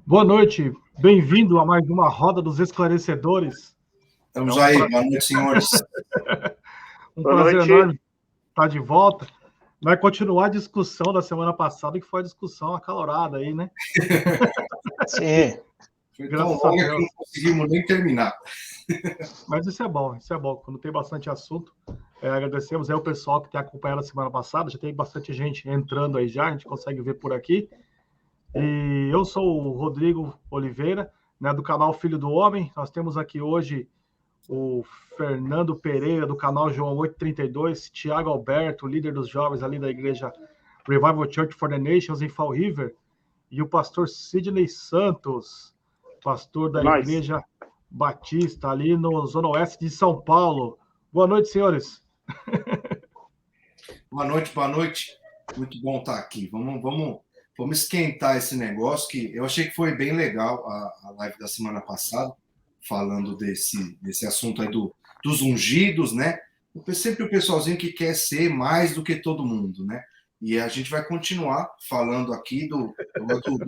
Boa noite, bem-vindo a mais uma Roda dos Esclarecedores. Estamos aí, boa noite, senhores. Prazer enorme estar de volta. Vai continuar a discussão da semana passada, que foi a discussão acalorada aí, né? Sim. Foi tão longa que não conseguimos nem terminar. Mas isso é bom, quando tem bastante assunto. Agradecemos aí o pessoal que tem acompanhado a semana passada, já tem bastante gente entrando aí já, a gente consegue ver por aqui. E eu sou o Rodrigo Oliveira, né, do canal Filho do Homem. Nós temos aqui hoje o Fernando Pereira, do canal João 832, Tiago Alberto, líder dos jovens ali da igreja Revival Church for the Nations em Fall River, e o pastor Sidney Santos, pastor da Igreja Batista ali no Zona Oeste de São Paulo. Boa noite, senhores. Boa noite. Muito bom estar aqui. Vamos esquentar esse negócio, que eu achei que foi bem legal a live da semana passada, falando desse assunto aí dos ungidos, né? Sempre o pessoalzinho que quer ser mais do que todo mundo, né? E a gente vai continuar falando aqui do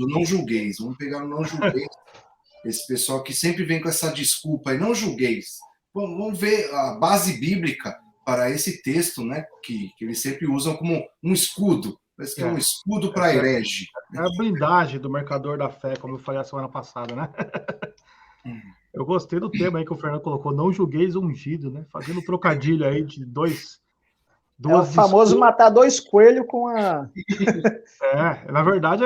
não julgueis. Vamos pegar o não julgueis. Esse pessoal que sempre vem com essa desculpa aí, não julgueis. Vamos ver a base bíblica para esse texto, né? Que eles sempre usam como um escudo. Parece que é um escudo para herege. É a blindagem do mercador da fé, como eu falei a semana passada, né? Eu gostei do tema aí que o Fernando colocou, não julgueis ungido, né? Fazendo trocadilho aí de duas é o famoso matar dois coelhos com a... na verdade,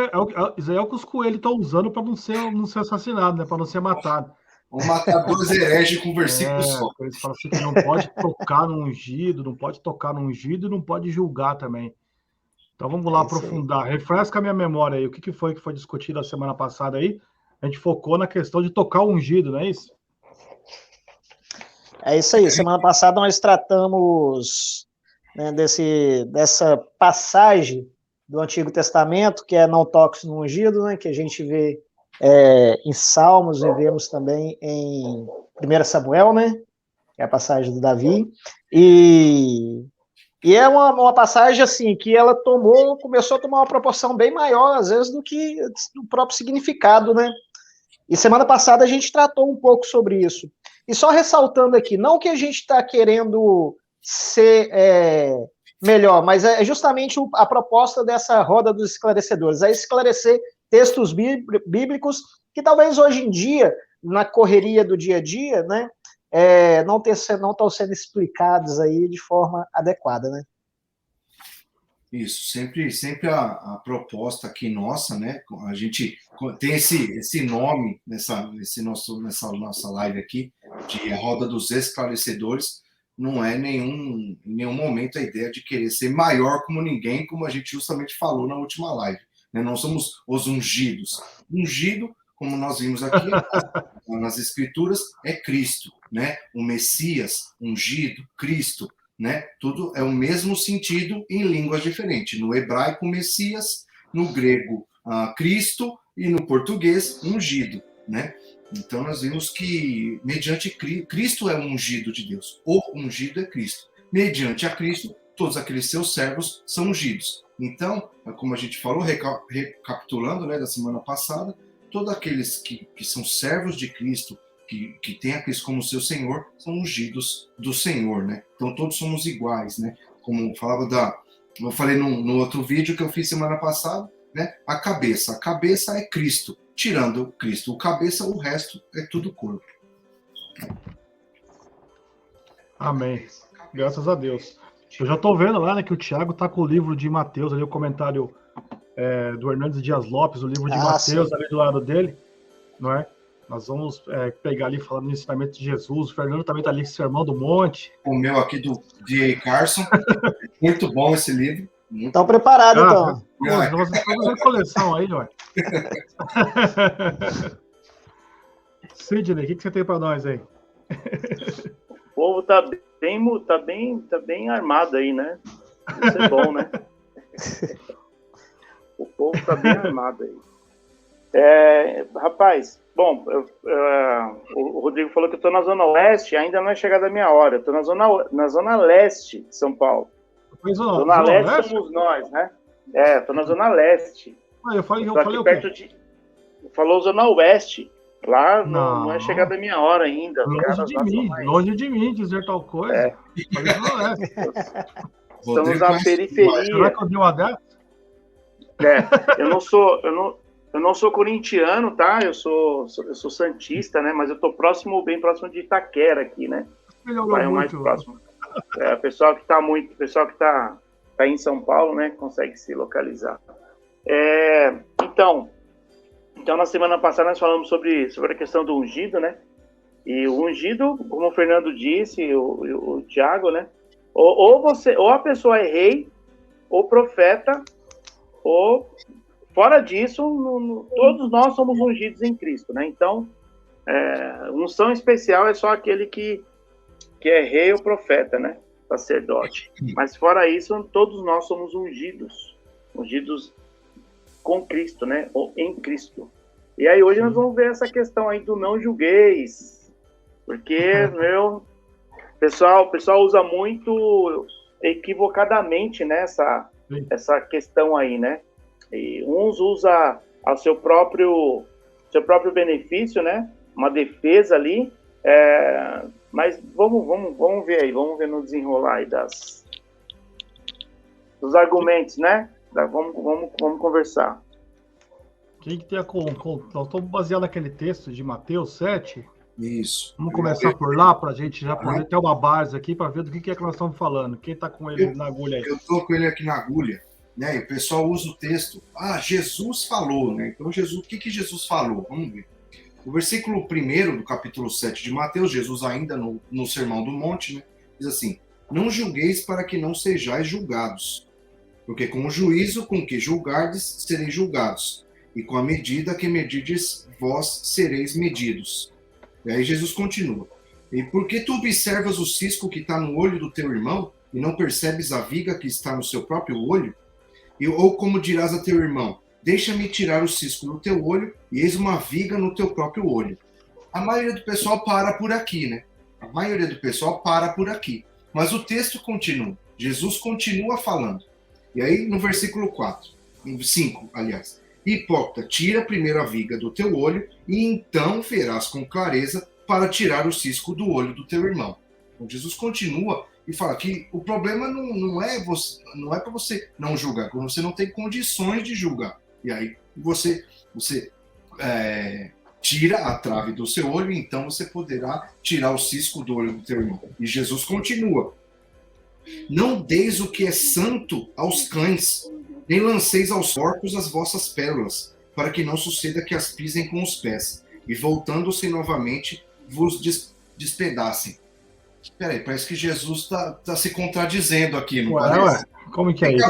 isso aí é o que os coelhos estão usando para não ser assassinado, né? Para não ser matado. Vamos matar dois hereges com versículo só. Eles falam assim que não pode tocar no ungido, e não pode julgar também. Então vamos lá aprofundar. Refresca a minha memória aí. O que foi discutido a semana passada aí? A gente focou na questão de tocar o ungido, não é isso? É isso aí. Semana passada nós tratamos, né, dessa passagem do Antigo Testamento, que é não toques no ungido, né, que a gente vê em Salmos e vemos também em 1 Samuel, né, que é a passagem do Davi. E é uma passagem assim que ela começou a tomar uma proporção bem maior, às vezes, do que o próprio significado, né? E semana passada a gente tratou um pouco sobre isso. E só ressaltando aqui, não que a gente está querendo ser melhor, mas é justamente a proposta dessa roda dos esclarecedores, é esclarecer textos bíblicos que talvez hoje em dia, na correria do dia a dia, né, não estão sendo explicados aí de forma adequada, né? Isso, sempre a proposta aqui nossa, né? A gente tem esse nome nessa nossa live aqui, de a Roda dos Esclarecedores. Não é em nenhum momento a ideia de querer ser maior como ninguém, como a gente justamente falou na última live, né? Não somos os ungidos. Ungido, como nós vimos aqui nas Escrituras, é Cristo, né? O Messias, ungido, Cristo, né? Tudo é o mesmo sentido em línguas diferentes. No hebraico, Messias, no grego, Cristo, e no português, ungido, né? Então nós vimos que mediante Cristo é o ungido de Deus. O ungido é Cristo. Mediante a Cristo, todos aqueles seus servos são ungidos. Então, como a gente falou, recapitulando, né, da semana passada, todos aqueles que são servos de Cristo, que têm a Cristo como seu Senhor, são ungidos do Senhor, né? Então todos somos iguais, né? Como eu falei no outro vídeo que eu fiz semana passada, né? A cabeça é Cristo. Tirando Cristo, o cabeça, o resto é tudo corpo. Amém. Graças a Deus. Eu já estou vendo lá, né, que o Thiago está com o livro de Mateus, ali o comentário do Hernandes Dias Lopes, o livro de Mateus, ali do lado dele, não é? Nós vamos pegar ali falando do ensinamento de Jesus. O Fernando também está ali com o Sermão do Monte. O meu aqui do D.A. Carson. Muito bom esse livro. Estão preparados, então. Nós estamos fazendo coleção aí, ué. Sidney, o que você tem para nós aí? O povo tá bem armado aí, né? Isso é bom, né? O povo tá bem armado aí. Rapaz, bom, o Rodrigo falou que eu tô na Zona Oeste, ainda não é chegada a minha hora. Eu tô na Zona Leste de São Paulo. Zona Leste somos nós, né? Tô na Zona Leste. Eu falei perto de... Falou Zona Oeste. Lá não é chegada a minha hora ainda. Longe de mim dizer tal coisa. Estamos na periferia. Será que eu dei uma dessa? Eu não sou corintiano, tá? Eu sou santista, né? Mas eu tô bem próximo de Itaquera aqui, né? Bairro mais próximo. Pessoal que tá em São Paulo, né? Consegue se localizar. Então, na semana passada nós falamos sobre a questão do ungido, né? E o ungido, como o Fernando disse, o Thiago, né? Ou a pessoa é rei, ou profeta, ou fora disso, todos nós somos ungidos em Cristo, né? Então, unção especial é só aquele que é rei ou profeta, né? Sacerdote. Mas fora isso, todos nós somos ungidos com Cristo, né? Ou em Cristo. E aí hoje nós vamos ver essa questão aí do não julgueis, porque, o pessoal usa muito equivocadamente, né, essa questão aí, né? E uns usam ao seu próprio benefício, né? Uma defesa ali, mas vamos ver aí, vamos ver no desenrolar aí dos argumentos, né? Vamos conversar. Quem que tem nós estamos baseados naquele texto de Mateus 7. Isso. Vamos começar por lá, para a gente já poder ter uma base aqui, para ver do que é que nós estamos falando. Quem está com ele na agulha aí? Eu estou com ele aqui na agulha, né? E o pessoal usa o texto. Jesus falou, né? Então, o que Jesus falou? Vamos ver. O versículo 1 do capítulo 7 de Mateus, Jesus ainda no Sermão do Monte, né? Diz assim: não julgueis para que não sejais julgados, porque com o juízo com que julgardes, sereis julgados, e com a medida que medirdes, vós sereis medidos. E aí Jesus continua: e por que tu observas o cisco que está no olho do teu irmão, e não percebes a viga que está no seu próprio olho? Ou como dirás a teu irmão: deixa-me tirar o cisco do teu olho, e eis uma viga no teu próprio olho. A maioria do pessoal para por aqui, né? A maioria do pessoal para por aqui. Mas o texto continua. Jesus continua falando. E aí, no versículo 5, aliás. Hipócrita, tira primeiro a viga do teu olho, e então verás com clareza para tirar o cisco do olho do teu irmão. Então, Jesus continua e fala que o problema não é para você não julgar, quando você não tem condições de julgar. E aí você tira a trave do seu olho, e então você poderá tirar o cisco do olho do teu irmão. E Jesus continua: não deis o que é santo aos cães, nem lanceis aos porcos as vossas pérolas, para que não suceda que as pisem com os pés, e voltando-se novamente vos despedacem. Peraí, parece que Jesus está se contradizendo aqui, não parece? Como que é isso?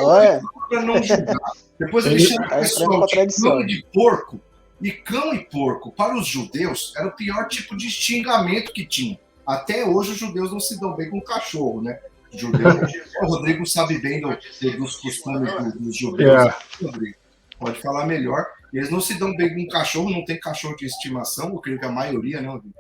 Para não julgar. Depois ele chama o pessoal de cão e de porco. E cão e porco, para os judeus, era o pior tipo de xingamento que tinha. Até hoje os judeus não se dão bem com cachorro, né? O Rodrigo sabe bem dos costumes dos judeus. Rodrigo, pode falar melhor. Eles não se dão bem com cachorro, não tem cachorro de estimação, eu creio que a maioria, né, Rodrigo?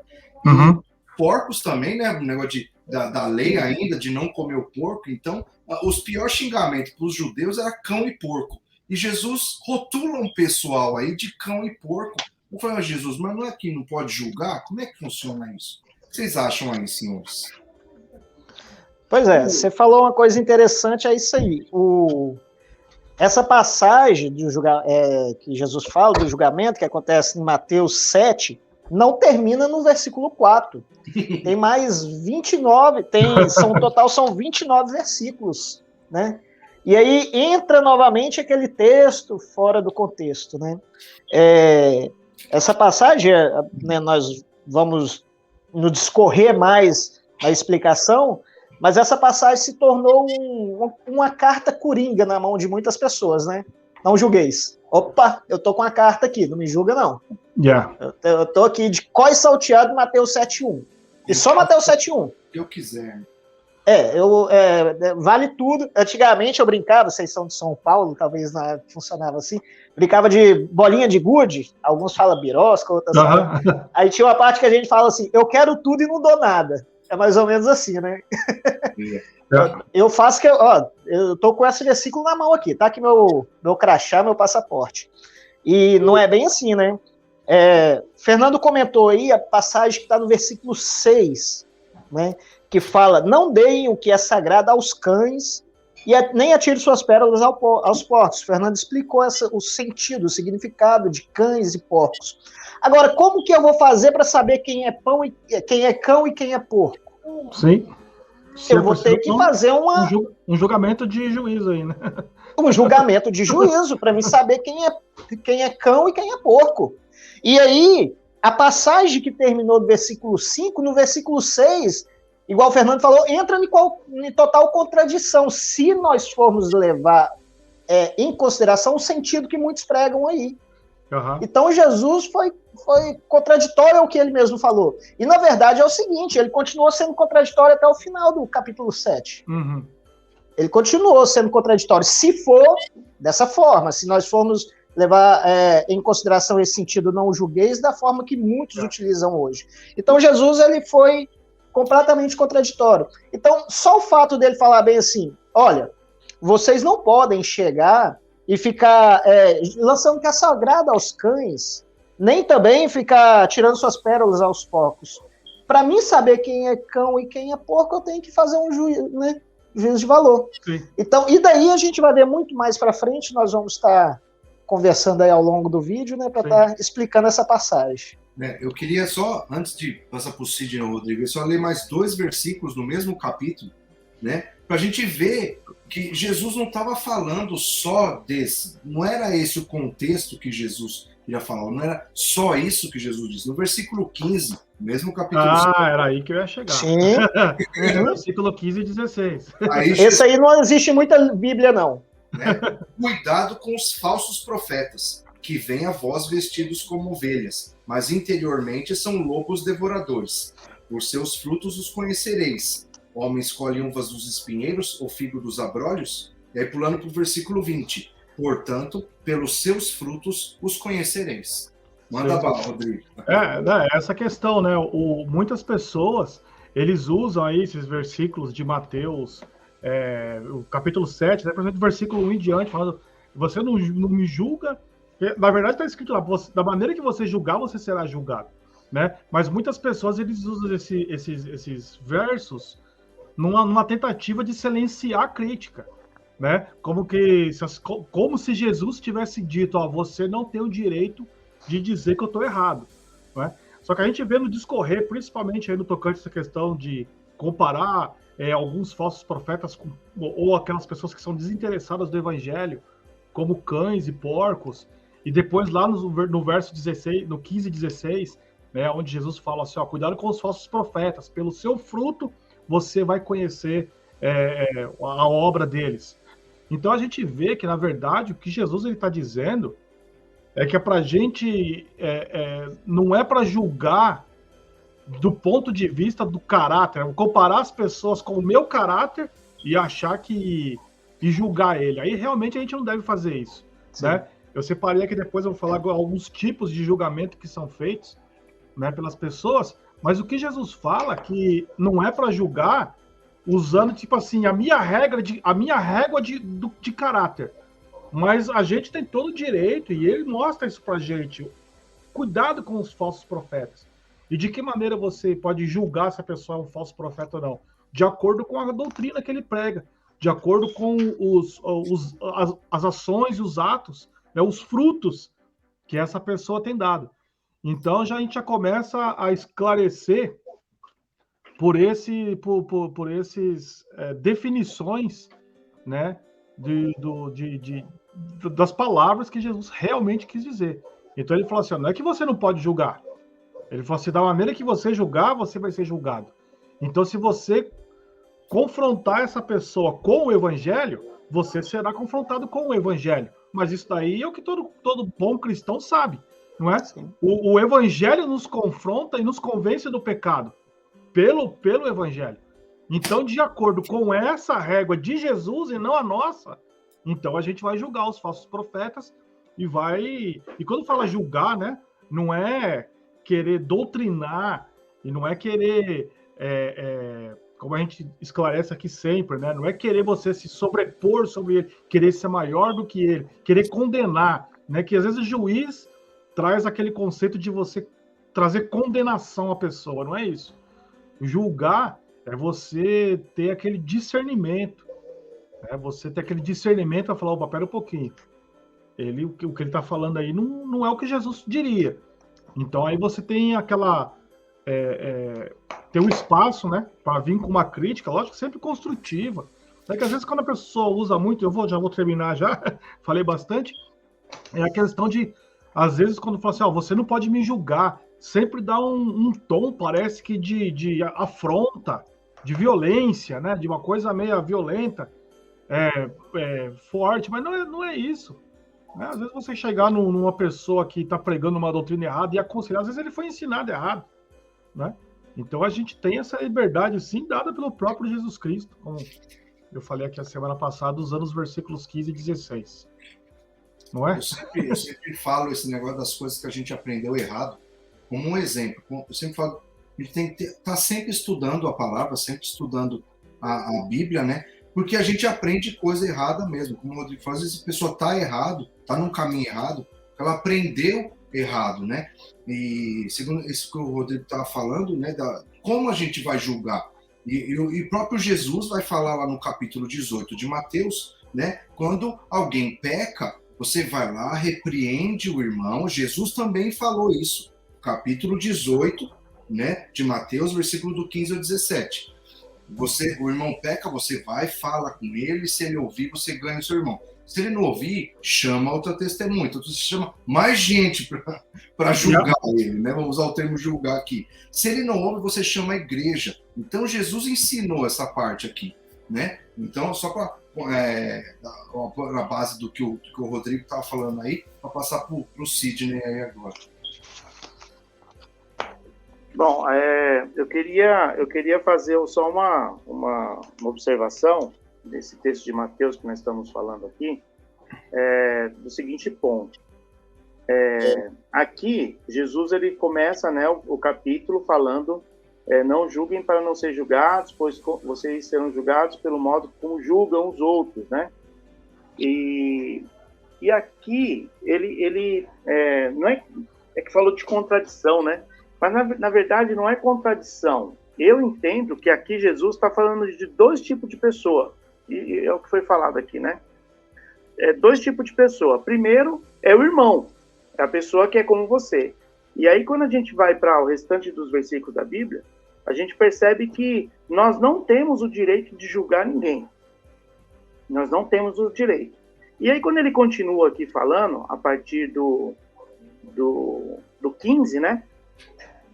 Uhum. Porcos também, né? O negócio da lei ainda, de não comer o porco. Então, os piores xingamentos para os judeus era cão e porco. E Jesus rotula um pessoal aí de cão e porco. Eu falei: Jesus, mas não é que não pode julgar? Como é que funciona isso? O que vocês acham aí, senhores? Pois é, você falou uma coisa interessante, é isso aí. Essa passagem que Jesus fala do julgamento, que acontece em Mateus 7, não termina no versículo 4. Tem mais 29, são 29 versículos, né? E aí entra novamente aquele texto fora do contexto, né? Essa passagem, né, nós vamos no discorrer mais na explicação, mas essa passagem se tornou uma carta coringa na mão de muitas pessoas, né? Não julgueis. Opa, eu tô com a carta aqui, não me julga não. Yeah. Eu tô aqui de cós salteado Mateus 7.1. E só Mateus 7.1. Eu quiser. Vale tudo. Antigamente eu brincava, vocês são de São Paulo, talvez funcionava assim, brincava de bolinha de gude, alguns falam birosca, outros falam. Aí tinha uma parte que a gente fala assim, eu quero tudo e não dou nada. É mais ou menos assim, né? Eu faço eu tô com esse versículo na mão aqui, tá aqui meu crachá, meu passaporte. E não é bem assim, né? Fernando comentou aí a passagem que está no versículo 6, né? Que fala, não deem o que é sagrado aos cães e nem atire suas pérolas aos porcos. Fernando explicou o sentido, o significado de cães e porcos. Agora, como que eu vou fazer para saber quem é cão e quem é porco? Sim. Eu vou ter que fazer um julgamento de juízo aí, né? Um julgamento de juízo para me saber quem é cão e quem é porco. E aí, a passagem que terminou do versículo 5, no versículo 6, igual o Fernando falou, entra em total contradição, se nós formos levar em consideração o sentido que muitos pregam aí. Uhum. Então, Jesus foi contraditório ao que ele mesmo falou. E, na verdade, é o seguinte, ele continuou sendo contraditório até o final do capítulo 7. Uhum. Ele continuou sendo contraditório, se for dessa forma, se nós formos levar em consideração esse sentido não julgueis da forma que muitos utilizam hoje. Então, Jesus ele foi completamente contraditório. Então, só o fato dele falar bem assim, olha, vocês não podem chegar e ficar lançando caça sagrada aos cães, nem também ficar tirando suas pérolas aos porcos. Para mim saber quem é cão e quem é porco, eu tenho que fazer um juízo, né? Juízo de valor. Sim. Então, e daí a gente vai ver muito mais para frente, nós vamos estar conversando aí ao longo do vídeo, né, para estar explicando essa passagem. Eu queria só, antes de passar para o Sidney, Rodrigo, só ler mais 2 versículos no mesmo capítulo, né, para a gente ver que Jesus não estava falando só não era esse o contexto que Jesus ia falar, não era só isso que Jesus disse. No versículo 15, mesmo capítulo 5. Era aí que eu ia chegar. Sim. Versículo 15 e 16. Esse aí não existe muita Bíblia, não. Né? Cuidado com os falsos profetas, que vêm a vós vestidos como ovelhas, mas interiormente são lobos devoradores. Por seus frutos os conhecereis. Homens colhem uvas dos espinheiros ou figo dos abrolhos? E aí pulando para o versículo 20. Portanto, pelos seus frutos os conhecereis. Manda bala, Rodrigo. Essa questão, né? Muitas pessoas, eles usam aí esses versículos de Mateus, o capítulo 7, né, por exemplo, do versículo 1 em diante, falando, você não me julga. Na verdade está escrito lá, da maneira que você julgar, você será julgado, né? Mas muitas pessoas, eles usam esses versos numa tentativa de silenciar a crítica, né? Como se Jesus tivesse dito, você não tem o direito de dizer que eu estou errado, né? Só que a gente vê no discorrer, principalmente aí no tocante a essa questão de comparar alguns falsos profetas ou aquelas pessoas que são desinteressadas do evangelho, como cães e porcos, e depois lá no verso 16, no 15 e 16, né, onde Jesus fala assim, cuidado com os falsos profetas, pelo seu fruto você vai conhecer a obra deles. Então a gente vê que, na verdade, o que Jesus está dizendo é que para a gente não é para julgar do ponto de vista do caráter, comparar as pessoas com o meu caráter e achar e julgar ele. Aí realmente a gente não deve fazer isso, né? Eu separei aqui, depois eu vou falar alguns tipos de julgamento que são feitos, né, pelas pessoas, mas o que Jesus fala que não é para julgar usando, tipo assim, a minha régua de caráter. Mas a gente tem todo o direito, e ele mostra isso pra gente. Cuidado com os falsos profetas. E de que maneira você pode julgar se a pessoa é um falso profeta ou não? De acordo com a doutrina que ele prega, de acordo com as ações e os atos, os frutos que essa pessoa tem dado. Então a gente já começa a esclarecer por esses definições, né, das palavras que Jesus realmente quis dizer. Então ele falou assim, não é que você não pode julgar. Ele falou assim, da maneira que você julgar, você vai ser julgado. Então se você confrontar essa pessoa com o evangelho, você será confrontado com o evangelho. Mas isso daí é o que todo bom cristão sabe, não é? O evangelho nos confronta e nos convence do pecado pelo evangelho. Então, de acordo com essa régua de Jesus e não a nossa, então a gente vai julgar os falsos profetas e quando fala julgar, né, não é querer doutrinar e não é querer como a gente esclarece aqui sempre, né? Não é querer você se sobrepor sobre ele, querer ser maior do que ele, querer condenar, né? Que às vezes o juiz traz aquele conceito de você trazer condenação à pessoa, não é isso. Julgar é você ter aquele discernimento, né? Você ter aquele discernimento para falar, opa, pera um pouquinho. O que ele está falando aí não é o que Jesus diria. Então aí você tem aquela... ter um espaço, né, para vir com uma crítica, lógico, sempre construtiva. É que às vezes quando a pessoa usa muito, já vou terminar já, falei bastante, é a questão de, às vezes quando fala assim, você não pode me julgar, sempre dá um tom, parece que de afronta, de violência, né, de uma coisa meio violenta, forte, mas não é isso. Né? Às vezes você chegar numa pessoa que está pregando uma doutrina errada e aconselhar, às vezes ele foi ensinado errado, né? Então a gente tem essa liberdade, sim, dada pelo próprio Jesus Cristo, como eu falei aqui a semana passada, usando os versículos 15 e 16. Não é? Eu sempre falo esse negócio das coisas que a gente aprendeu errado, como um exemplo. Eu sempre falo, a gente tem que estar sempre estudando a palavra, sempre estudando a Bíblia, né? Porque a gente aprende coisa errada mesmo. Como o Rodrigo fala, às vezes a pessoa está errado, está num caminho errado, ela aprendeu errado, né? E segundo isso que o Rodrigo estava falando, né, como a gente vai julgar. E próprio Jesus vai falar lá no capítulo 18 de Mateus, né, quando alguém peca, você vai lá, repreende o irmão. Jesus também falou isso, capítulo 18, né, de Mateus, versículo do 15 ao 17. O irmão peca, você vai, fala com ele, se ele ouvir, você ganha o seu irmão. Se ele não ouvir, chama outra testemunha. Então você chama mais gente para julgar ele, né? Vamos usar o termo julgar aqui. Se ele não ouve, você chama a igreja. Então Jesus ensinou essa parte aqui, né? Então, só para a base do que o Rodrigo estava falando aí, para passar para o Sidney aí agora. Bom, eu queria fazer só uma observação desse texto de Mateus que nós estamos falando aqui, do seguinte ponto. Aqui, Jesus ele começa, né, o capítulo falando, não julguem para não ser julgados, pois vocês serão julgados pelo modo como julgam os outros, né? E aqui, ele não é que falou de contradição, né? Mas, na verdade, não é contradição. Eu entendo que aqui Jesus está falando de dois tipos de pessoa. E é o que foi falado aqui, né? Dois tipos de pessoa. Primeiro, é o irmão. É a pessoa que é como você. E aí, quando a gente vai para o restante dos versículos da Bíblia, a gente percebe que nós não temos o direito de julgar ninguém. Nós não temos o direito. E aí, quando ele continua aqui falando, a partir do 15, né?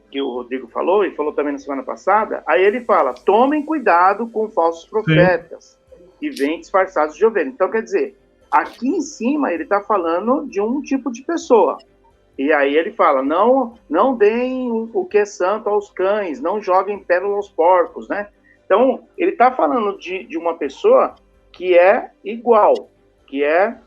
Que o Rodrigo falou, e falou também na semana passada, aí ele fala, tomem cuidado com falsos profetas, que vêm disfarçados de ovelha. Então, quer dizer, aqui em cima ele está falando de um tipo de pessoa. E aí ele fala, não deem o que é santo aos cães, não joguem pérola aos porcos, né? Então, ele está falando de uma pessoa que é igual, que é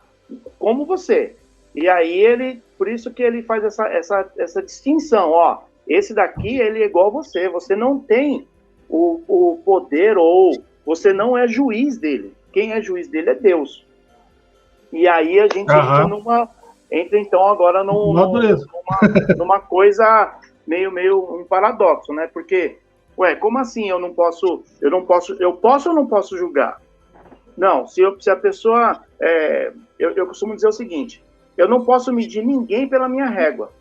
como você. E aí por isso que ele faz essa distinção, ó, esse daqui, ele é igual a você, você não tem o poder, ou você não é juiz dele. Quem é juiz dele é Deus. E aí a gente entra então agora numa coisa meio um paradoxo, né? Porque, como assim eu posso ou não posso julgar? Não, se a pessoa, eu costumo dizer o seguinte, eu não posso medir ninguém pela minha régua,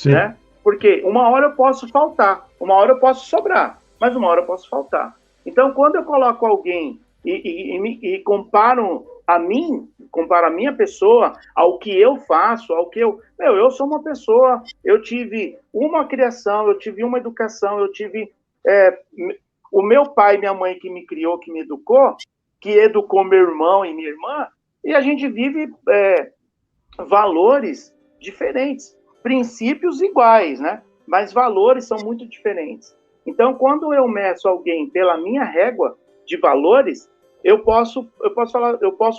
né? Porque uma hora eu posso faltar, uma hora eu posso sobrar, mas uma hora eu posso faltar. Então, quando eu coloco alguém e comparo a minha pessoa ao que eu faço, ao que eu sou uma pessoa, eu tive uma criação, eu tive uma educação, eu tive o meu pai e minha mãe que me criou, que me educou, que educou meu irmão e minha irmã, e a gente vive valores diferentes, princípios iguais, né? Mas valores são muito diferentes. Então, quando eu meço alguém pela minha régua de valores, eu posso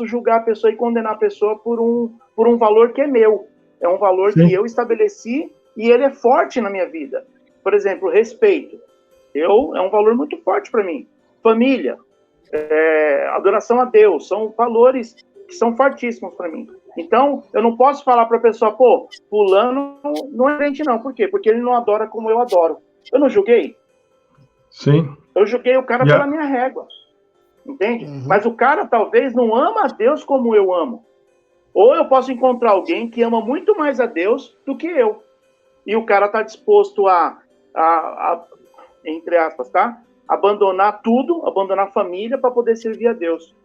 julgar a pessoa e condenar a pessoa por um valor que é meu. É um valor que eu estabeleci e ele é forte na minha vida. Por exemplo, respeito. É um valor muito forte para mim. Família, adoração a Deus, são valores que são fortíssimos para mim. Então, eu não posso falar para a pessoa, pô, fulano não é crente não. Por quê? Porque ele não adora como eu adoro. Eu não julguei? Sim. Eu julguei o cara pela minha régua. Entende? Uhum. Mas o cara talvez não ama a Deus como eu amo. Ou eu posso encontrar alguém que ama muito mais a Deus do que eu. E o cara está disposto a, entre aspas, tá? Abandonar tudo, abandonar a família para poder servir a Deus.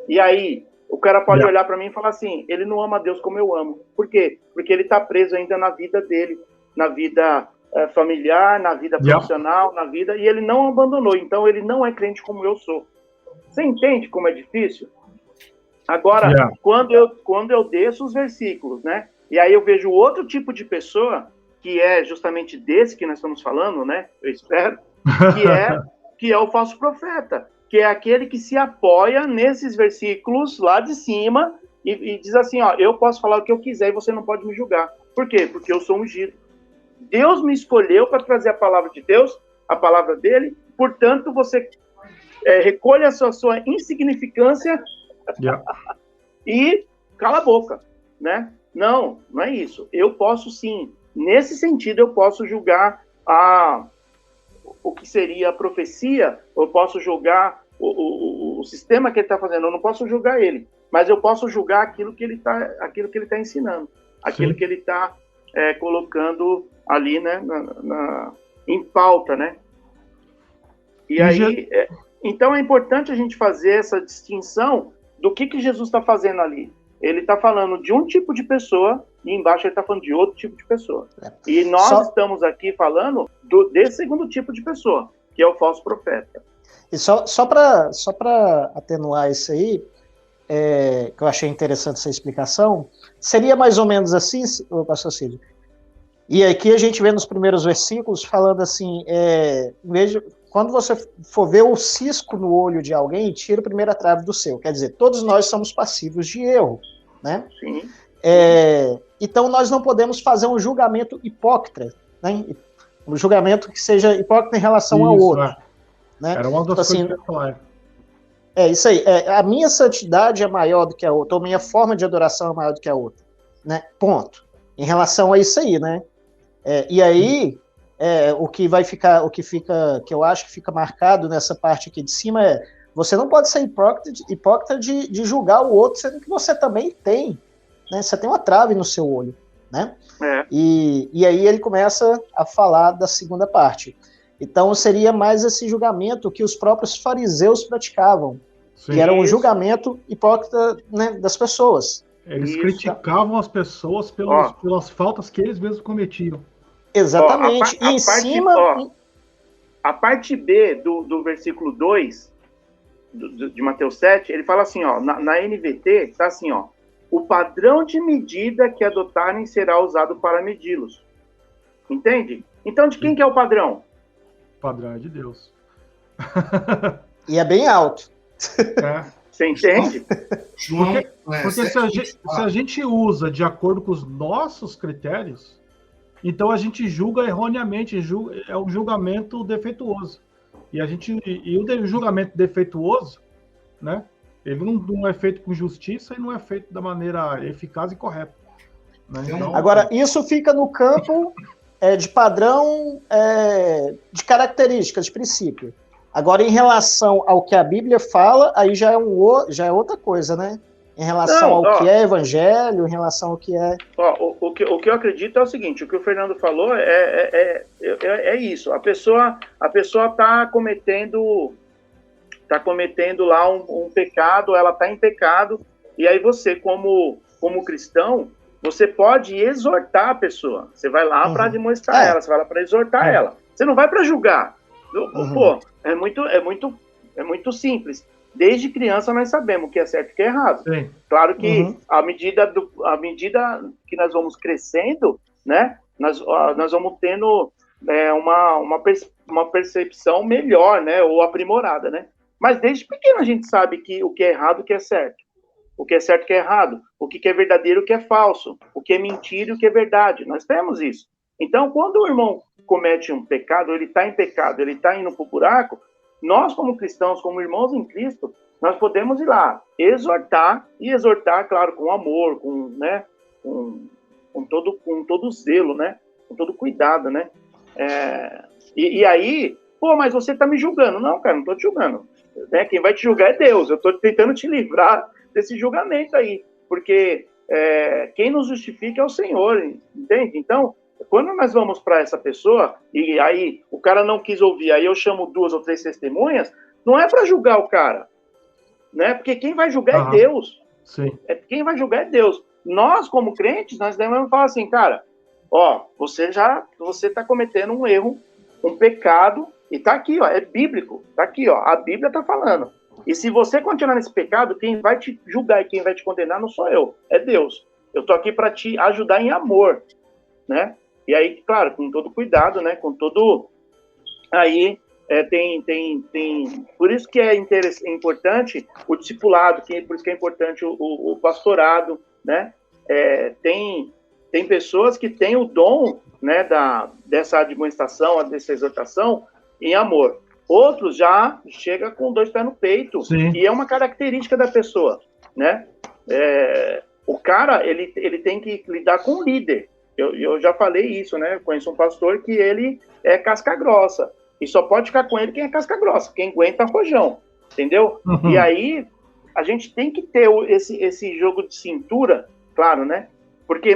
E aí, o cara pode olhar para mim e falar assim, ele não ama a Deus como eu amo. Por quê? Porque ele está preso ainda na vida dele, na vida familiar, na vida profissional, na vida, e ele não abandonou. Então, ele não é crente como eu sou. Você entende como é difícil? Agora, quando eu desço os versículos, né? E aí eu vejo outro tipo de pessoa, que é justamente desse que nós estamos falando, né? Eu espero, que é o falso profeta, que é aquele que se apoia nesses versículos lá de cima e diz assim, ó, eu posso falar o que eu quiser e você não pode me julgar. Por quê? Porque eu sou ungido. Deus me escolheu para trazer a palavra de Deus, a palavra dele, portanto, você recolha a sua insignificância e cala a boca, né? Não é isso. Eu posso sim, nesse sentido, eu posso julgar o que seria a profecia, eu posso julgar o sistema que ele está fazendo, eu não posso julgar ele, mas eu posso julgar aquilo que ele está ensinando, aquilo que ele está colocando ali, né, em pauta, né? E aí... Então, é importante a gente fazer essa distinção do que Jesus está fazendo ali. Ele está falando de um tipo de pessoa e embaixo ele está falando de outro tipo de pessoa. E nós estamos aqui falando desse segundo tipo de pessoa, que é o falso profeta. E só para atenuar isso aí, que eu achei interessante essa explicação, seria mais ou menos assim, pastor Cílio. E aqui a gente vê nos primeiros versículos falando assim, quando você for ver o cisco no olho de alguém, tira a primeira trave do seu. Quer dizer, todos nós somos passivos de erro, né? Sim. Então, nós não podemos fazer um julgamento hipócrita, né? Um julgamento que seja hipócrita em relação ao outro. Né? Era uma das coisas que eu ia falar. Isso aí. A minha santidade é maior do que a outra, ou a minha forma de adoração é maior do que a outra. Né? Ponto. Em relação a isso aí, né? E aí... o que eu acho que fica marcado nessa parte aqui de cima você não pode ser hipócrita de julgar o outro, sendo que você também tem, né? Você tem uma trave no seu olho, né? E aí ele começa a falar da segunda parte. Então seria mais esse julgamento que os próprios fariseus praticavam, que era um julgamento hipócrita, né, das pessoas. Eles criticavam as pessoas pelas faltas que eles mesmos cometiam. Exatamente. A parte B do versículo 2 de Mateus 7, ele fala assim, ó, na NVT, tá assim, ó, o padrão de medida que adotarem será usado para medi-los. Entende? Então, de quem que é o padrão? O padrão é de Deus. E é bem alto. Você entende? Porque se a gente usa de acordo com os nossos critérios, então a gente julga erroneamente, é um julgamento defeituoso. E o julgamento defeituoso, né, ele não é feito com justiça e não é feito da maneira eficaz e correta. Né? Então, agora, isso fica no campo de padrão, de características, de princípio. Agora, em relação ao que a Bíblia fala, aí já é outra coisa, né? Em relação ao que é evangelho, em relação ao que é... O que eu acredito é o seguinte, o que o Fernando falou é isso. A pessoa está cometendo lá um pecado, ela está em pecado, e aí você, como cristão, você pode exortar a pessoa. Você vai lá para demonstrar ela, você vai lá para exortar ela. Você não vai para julgar. Pô, é muito simples. Desde criança nós sabemos o que é certo e o que é errado. Sim. Claro que à medida que nós vamos crescendo, né, nós vamos tendo uma percepção melhor, né, ou aprimorada, né? Mas desde pequeno a gente sabe que o que é errado e o que é certo. O que é certo e o que é errado. O que é verdadeiro e o que é falso. O que é mentira e o que é verdade. Nós temos isso. Então, quando o irmão comete um pecado, ele está em pecado, ele está indo para o buraco, nós, como cristãos, como irmãos em Cristo, nós podemos ir lá, exortar, claro, com amor, com todo zelo, né? Com todo cuidado, né? E aí, pô, mas você está me julgando. Não, cara, não estou te julgando. Né? Quem vai te julgar é Deus. Eu estou tentando te livrar desse julgamento aí, porque quem nos justifica é o Senhor, entende? Então, quando nós vamos para essa pessoa, e aí o cara não quis ouvir, aí eu chamo 2 ou 3 testemunhas, não é para julgar o cara, né? Porque quem vai julgar é Deus. Sim. Quem vai julgar é Deus. Nós, como crentes, nós devemos falar assim, cara, ó, você está cometendo um erro, um pecado, e tá aqui, ó, é bíblico, tá aqui, ó, a Bíblia tá falando. E se você continuar nesse pecado, quem vai te julgar e quem vai te condenar não sou eu, é Deus. Eu tô aqui para te ajudar em amor, né? E aí, claro, com todo cuidado, né? Com todo... Aí, por isso que é importante o discipulado, por isso que é importante o pastorado, né? Tem pessoas que têm o dom, né, dessa admoestação, dessa exortação em amor. Outros já chegam com 2 pés no peito. Sim. E é uma característica da pessoa, né? O cara, ele tem que lidar com o líder. Eu já falei isso, né? Eu conheço um pastor que ele é casca grossa. E só pode ficar com ele quem é casca grossa, quem aguenta rojão, entendeu? E aí, a gente tem que ter esse jogo de cintura, claro, né? Porque,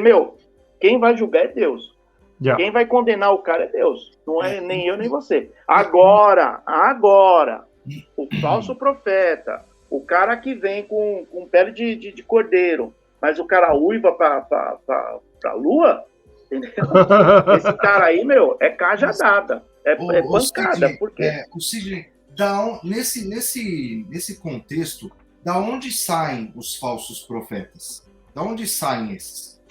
quem vai julgar é Deus. Yeah. Quem vai condenar o cara é Deus. Não é nem eu, nem você. Agora, o falso profeta, o cara que vem com pele de cordeiro, mas o cara uiva pra lua, entendeu? Esse cara aí, é cajadada, é pancada. Sidney, por quê? O Sidney, nesse contexto, da onde saem os falsos profetas? Da onde saem esses?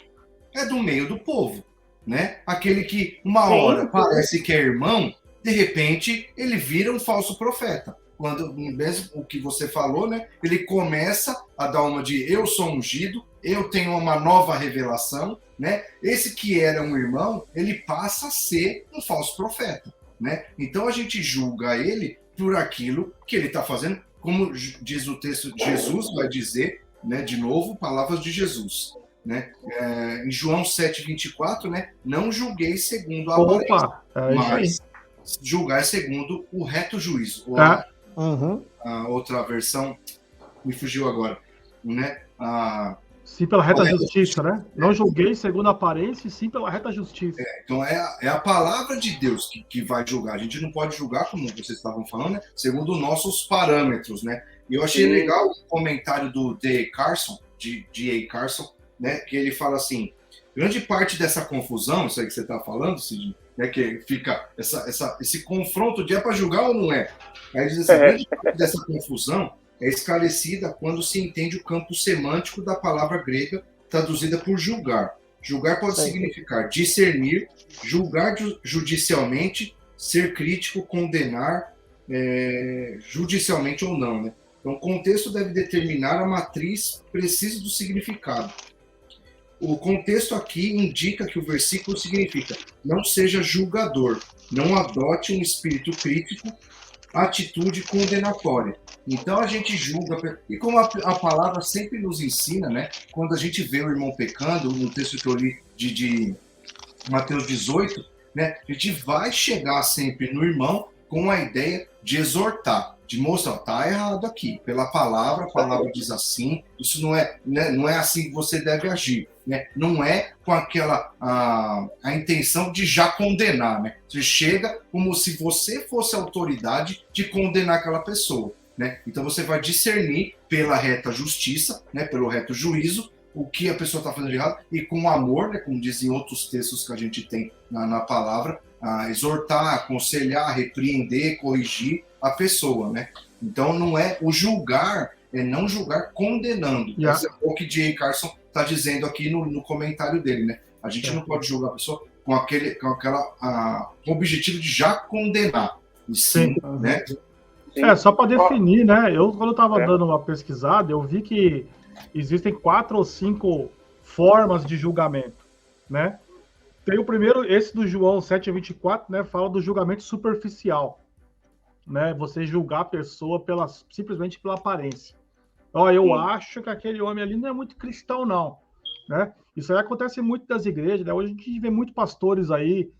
É do meio do povo, né? Aquele que uma hora parece que é irmão, de repente ele vira um falso profeta. Quando, mesmo o que você falou, né? Ele começa a dar uma de eu sou ungido, eu tenho uma nova revelação, né? Esse que era um irmão, ele passa a ser um falso profeta, né? Então a gente julga ele por aquilo que ele está fazendo, como diz o texto, Jesus vai dizer, né? De novo, palavras de Jesus, né? Em João 7,24, né? Não julgueis segundo a aparência, mas julgai segundo o reto juízo. A outra versão me fugiu agora, né? Sim, pela reta justiça, né? Não julguei segundo a aparência, e sim pela reta justiça. Então é a palavra de Deus que vai julgar. A gente não pode julgar, como vocês estavam falando, né? Segundo nossos parâmetros, né? E eu achei legal o comentário do D.A. Carson, né? Que ele fala assim, grande parte dessa confusão, isso aí que você está falando, Sidney, né? Que fica esse confronto de é para julgar ou não é? Aí ele diz assim, grande parte dessa confusão é esclarecida quando se entende o campo semântico da palavra grega traduzida por julgar. Julgar pode significar discernir, julgar judicialmente, ser crítico, condenar judicialmente ou não, né? Então, o contexto deve determinar a matriz precisa do significado. O contexto aqui indica que o versículo significa não seja julgador, não adote um espírito crítico, atitude condenatória. Então a gente julga, e como a palavra sempre nos ensina, né? Quando a gente vê o irmão pecando, no texto que eu li de Mateus 18, né? A gente vai chegar sempre no irmão com a ideia de exortar, de mostrar, tá errado aqui, pela palavra, a palavra diz assim, isso não é, né, não é assim que você deve agir, né? Não é com aquela a intenção de já condenar, né? Você chega como se você fosse a autoridade de condenar aquela pessoa, né? Então você vai discernir pela reta justiça, né, pelo reto juízo, o que a pessoa está fazendo de errado, e com amor, né, como dizem outros textos que a gente tem na palavra, exortar, aconselhar, repreender, corrigir a pessoa, né? Então não é o julgar, é não julgar condenando. Esse é o que J. Carson está dizendo aqui no comentário dele, né? A gente não pode julgar a pessoa com aquela objetivo de já condenar, e sim, né? Só para definir, né? Quando eu estava dando uma pesquisada, eu vi que existem 4 ou 5 formas de julgamento, né? Tem o primeiro, esse do João 7,24, né? Fala do julgamento superficial, né? Você julgar a pessoa simplesmente pela aparência. Eu acho que aquele homem ali não é muito cristão, não, né? Isso aí acontece muito das igrejas, né? Hoje a gente vê muito pastores aí,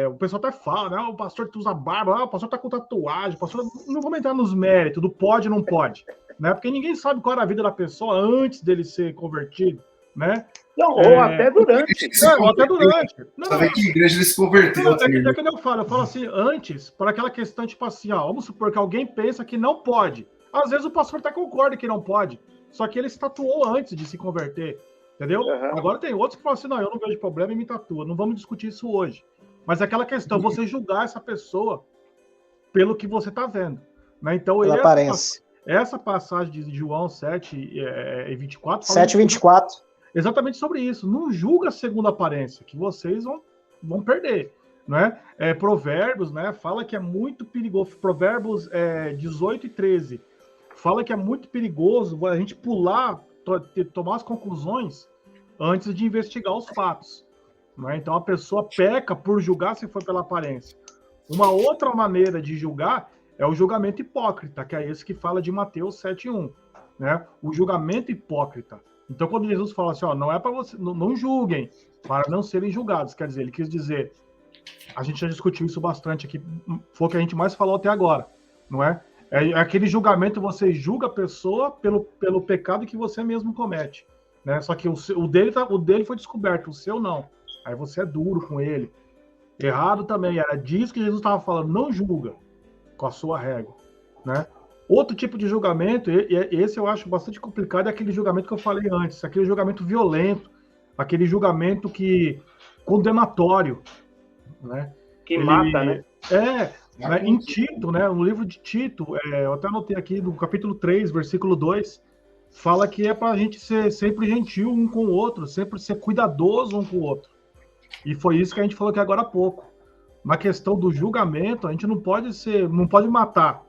o pessoal até fala, né? O pastor que usa barba, o pastor tá com tatuagem, o pastor... Não vamos entrar nos méritos do pode ou não pode, né? Porque ninguém sabe qual era a vida da pessoa antes dele ser convertido, né? Não, ou até durante. Ou até durante. Sabe que igreja ele se converteu. É que eu falo assim, antes, para aquela questão, tipo assim, vamos supor que alguém pensa que não pode. Às vezes o pastor até concorda que não pode, só que ele se tatuou antes de se converter, entendeu? Uhum. Agora tem outros que falam assim, não, eu não vejo problema e me tatua, não vamos discutir isso hoje. Mas é aquela questão, você julgar essa pessoa pelo que você está vendo, né? Então, essa passagem de João 7,24... 7,24. Exatamente sobre isso. Não julga segundo a aparência, que vocês vão perder, né? Provérbios, né? Fala que é muito perigoso. Provérbios 18 e 13. Fala que é muito perigoso a gente pular, tomar as conclusões antes de investigar os fatos, né? Então a pessoa peca por julgar se for pela aparência. Uma outra maneira de julgar é o julgamento hipócrita, que é esse que fala de Mateus 7,1, né? O julgamento hipócrita. Então, quando Jesus fala assim, não é para você, não julguem, para não serem julgados, quer dizer, ele quis dizer, a gente já discutiu isso bastante aqui, foi o que a gente mais falou até agora, não é? É aquele julgamento, você julga a pessoa pelo pecado que você mesmo comete, né? Só que o dele foi descoberto, o seu não. Aí você é duro com ele. Errado também, era disso que Jesus estava falando, não julga com a sua régua, né? Outro tipo de julgamento, esse eu acho bastante complicado, é aquele julgamento que eu falei antes, aquele julgamento violento, aquele julgamento condenatório, né? Que mata, né? Né? Em Tito, né? No livro de Tito, eu até anotei aqui, no capítulo 3, versículo 2, fala que é para a gente ser sempre gentil um com o outro, sempre ser cuidadoso um com o outro. E foi isso que a gente falou aqui agora há pouco. Na questão do julgamento, a gente não pode matar.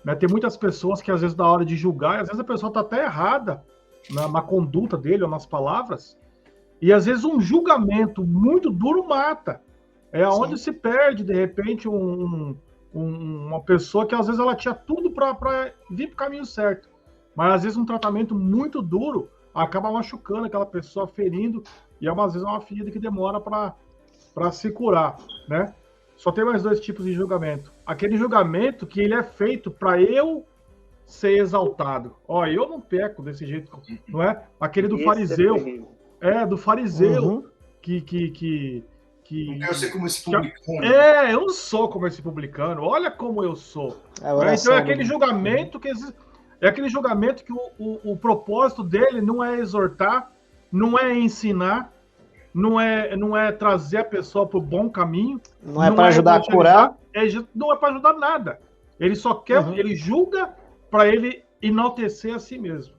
Né? Tem muitas pessoas que, às vezes, na hora de julgar, às vezes a pessoa está até errada na conduta dele ou nas palavras, e às vezes um julgamento muito duro mata. É onde se perde, de repente, uma pessoa que, às vezes, ela tinha tudo para vir para o caminho certo. Mas, às vezes, um tratamento muito duro acaba machucando aquela pessoa, ferindo, e às vezes é uma ferida que demora para se curar, né? Só tem mais 2 tipos de julgamento. Aquele julgamento que ele é feito para eu ser exaltado. Eu não peco desse jeito, não é? Aquele do fariseu. Do fariseu. Uhum. Que não quero ser como esse publicano. Eu não sou como esse publicano. Olha como eu sou. Então é aquele julgamento que o propósito dele não é exortar, não é ensinar, não é trazer a pessoa para o bom caminho. Não é para ajudar a curar. Não é para ajudar nada. Ele só quer, ele julga para ele enaltecer a si mesmo.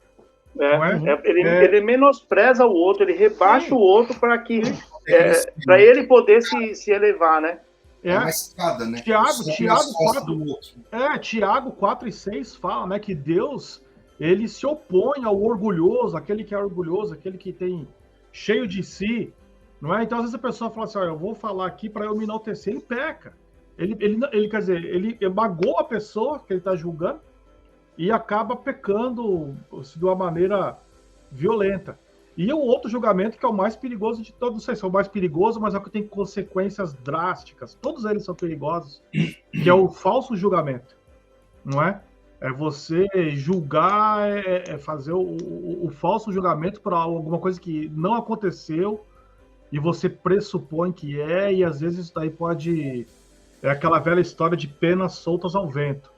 Ele menospreza o outro, ele rebaixa o outro para que para ele poder se elevar, né? Uma escada, né? Tiago 4 e 6 fala, né, que Deus, ele se opõe ao orgulhoso, aquele que é orgulhoso, aquele que tem cheio de si, não é? Então, às vezes a pessoa fala assim, eu vou falar aqui para eu me enaltecer, ele peca. Ele quer dizer, ele magoa a pessoa que ele está julgando e acaba pecando de uma maneira violenta. E o outro julgamento que é o mais perigoso de todos, não sei se é o mais perigoso, mas é o que tem consequências drásticas. Todos eles são perigosos, que é o falso julgamento, não é? É você julgar, fazer o falso julgamento por alguma coisa que não aconteceu e você pressupõe que é, e às vezes isso daí pode... É aquela velha história de penas soltas ao vento.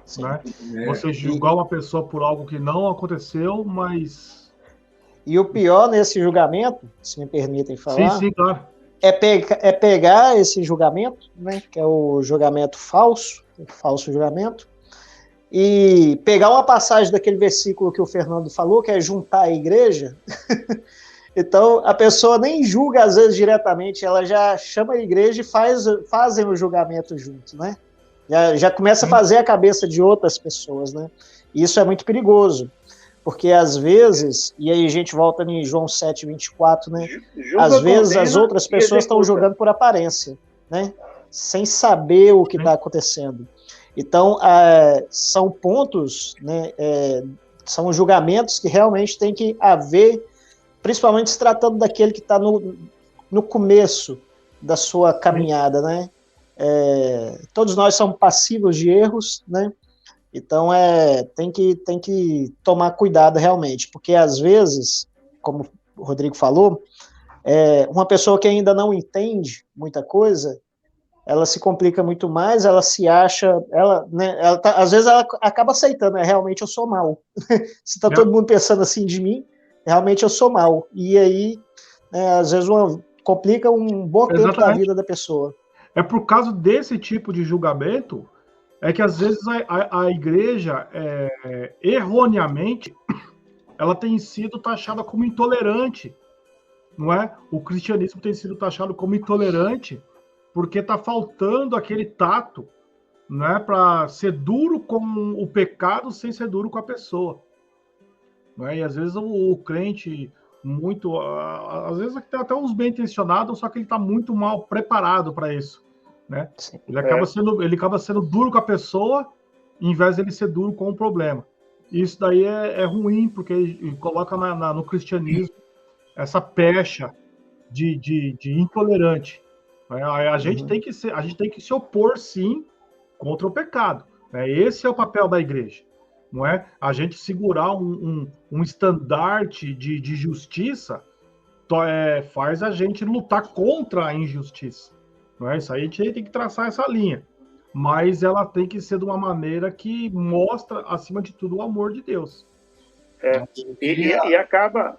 Sim. Né? Você julgar uma pessoa por algo que não aconteceu, mas... E o pior nesse julgamento, se me permitem falar, sim, claro. é pegar esse julgamento, né, que é o julgamento falso, o falso julgamento, e pegar uma passagem daquele versículo que o Fernando falou, que é juntar a igreja. Então, a pessoa nem julga, às vezes, diretamente, ela já chama a igreja e fazem o julgamento junto, né? Já começa a fazer a cabeça de outras pessoas, né? E isso é muito perigoso, porque às vezes, e aí a gente volta em João 7:24, né? Às vezes as outras pessoas estão julgando por aparência, né? Sem saber o que está acontecendo. Então, são pontos, né? São julgamentos que realmente tem que haver, principalmente se tratando daquele que está no começo da sua caminhada, né? Todos nós somos passíveis de erros, né? Então, tem que tomar cuidado realmente, porque às vezes, como o Rodrigo falou, uma pessoa que ainda não entende muita coisa, ela se complica muito mais, ela se acha, às vezes ela acaba aceitando, realmente eu sou mal. Se está todo mundo pensando assim de mim, realmente eu sou mal. E aí, às vezes, complica um bom tempo da vida da pessoa. É por causa desse tipo de julgamento que, às vezes, a igreja, erroneamente, ela tem sido taxada como intolerante, não é? O cristianismo tem sido taxado como intolerante porque está faltando aquele tato, né, para ser duro com o pecado sem ser duro com a pessoa. Né? E às vezes o crente, às vezes tem até uns bem intencionados, só que ele está muito mal preparado para isso. Né? Ele acaba sendo duro com a pessoa, em vez de ele ser duro com o problema. E isso daí é ruim, porque ele coloca no cristianismo essa pecha de intolerante. A gente tem que se opor, sim, contra o pecado. Né? Esse é o papel da igreja. Não é? A gente segurar um estandarte de justiça faz a gente lutar contra a injustiça. Não é? Isso aí a gente tem que traçar essa linha. Mas ela tem que ser de uma maneira que mostra, acima de tudo, o amor de Deus. E acaba,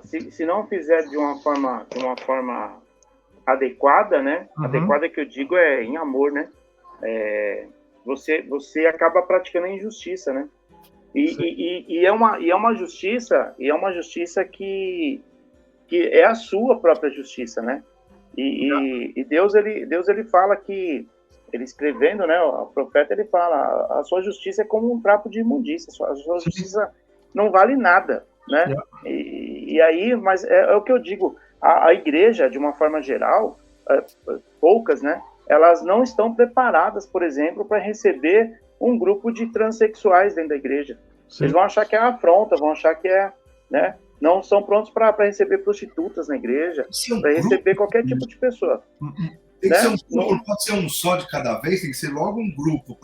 se não fizer de uma forma adequada, né? Adequada que eu digo em amor, né? Você acaba praticando a injustiça, né? E é uma justiça que é a sua própria justiça, né? E Deus ele fala que, ele escrevendo, né? O profeta ele fala: a sua justiça é como um trapo de imundícia, a sua justiça não vale nada, né? E aí, mas é o que eu digo. A igreja, de uma forma geral, poucas, né? Elas não estão preparadas, por exemplo, para receber um grupo de transexuais dentro da igreja. Sim. Eles vão achar que é afronta, vão achar que né? Não são prontos para receber prostitutas na igreja, para receber qualquer tipo de pessoa. Tem que ser não pode ser um só de cada vez, tem que ser logo um grupo.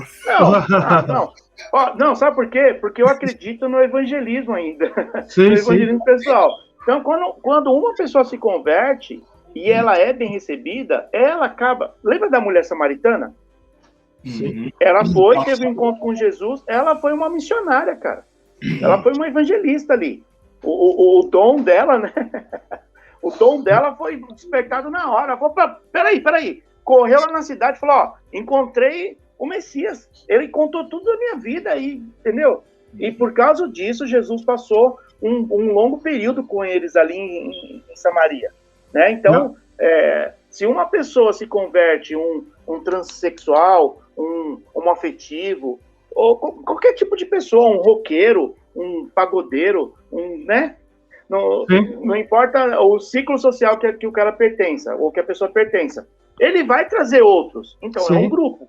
Não, sabe por quê? Porque eu acredito no evangelismo ainda. Sim, no evangelismo pessoal. Então, quando uma pessoa se converte e ela é bem recebida, ela acaba... Lembra da mulher samaritana? Sim. Ela teve um encontro com Jesus, ela foi uma missionária, cara. Ela foi uma evangelista ali. O dom dela, né? O dom dela foi despertado na hora. Ela falou: peraí. Correu lá na cidade e falou: encontrei o Messias. Ele contou tudo da minha vida aí, entendeu? E por causa disso, Jesus passou um longo período com eles ali em Samaria. Né? Então, se uma pessoa se converte, um transexual, um homoafetivo, ou qualquer tipo de pessoa, um roqueiro, um pagodeiro, né? Não importa o ciclo social que o cara pertença, ou que a pessoa pertença, ele vai trazer outros. Então, é um grupo.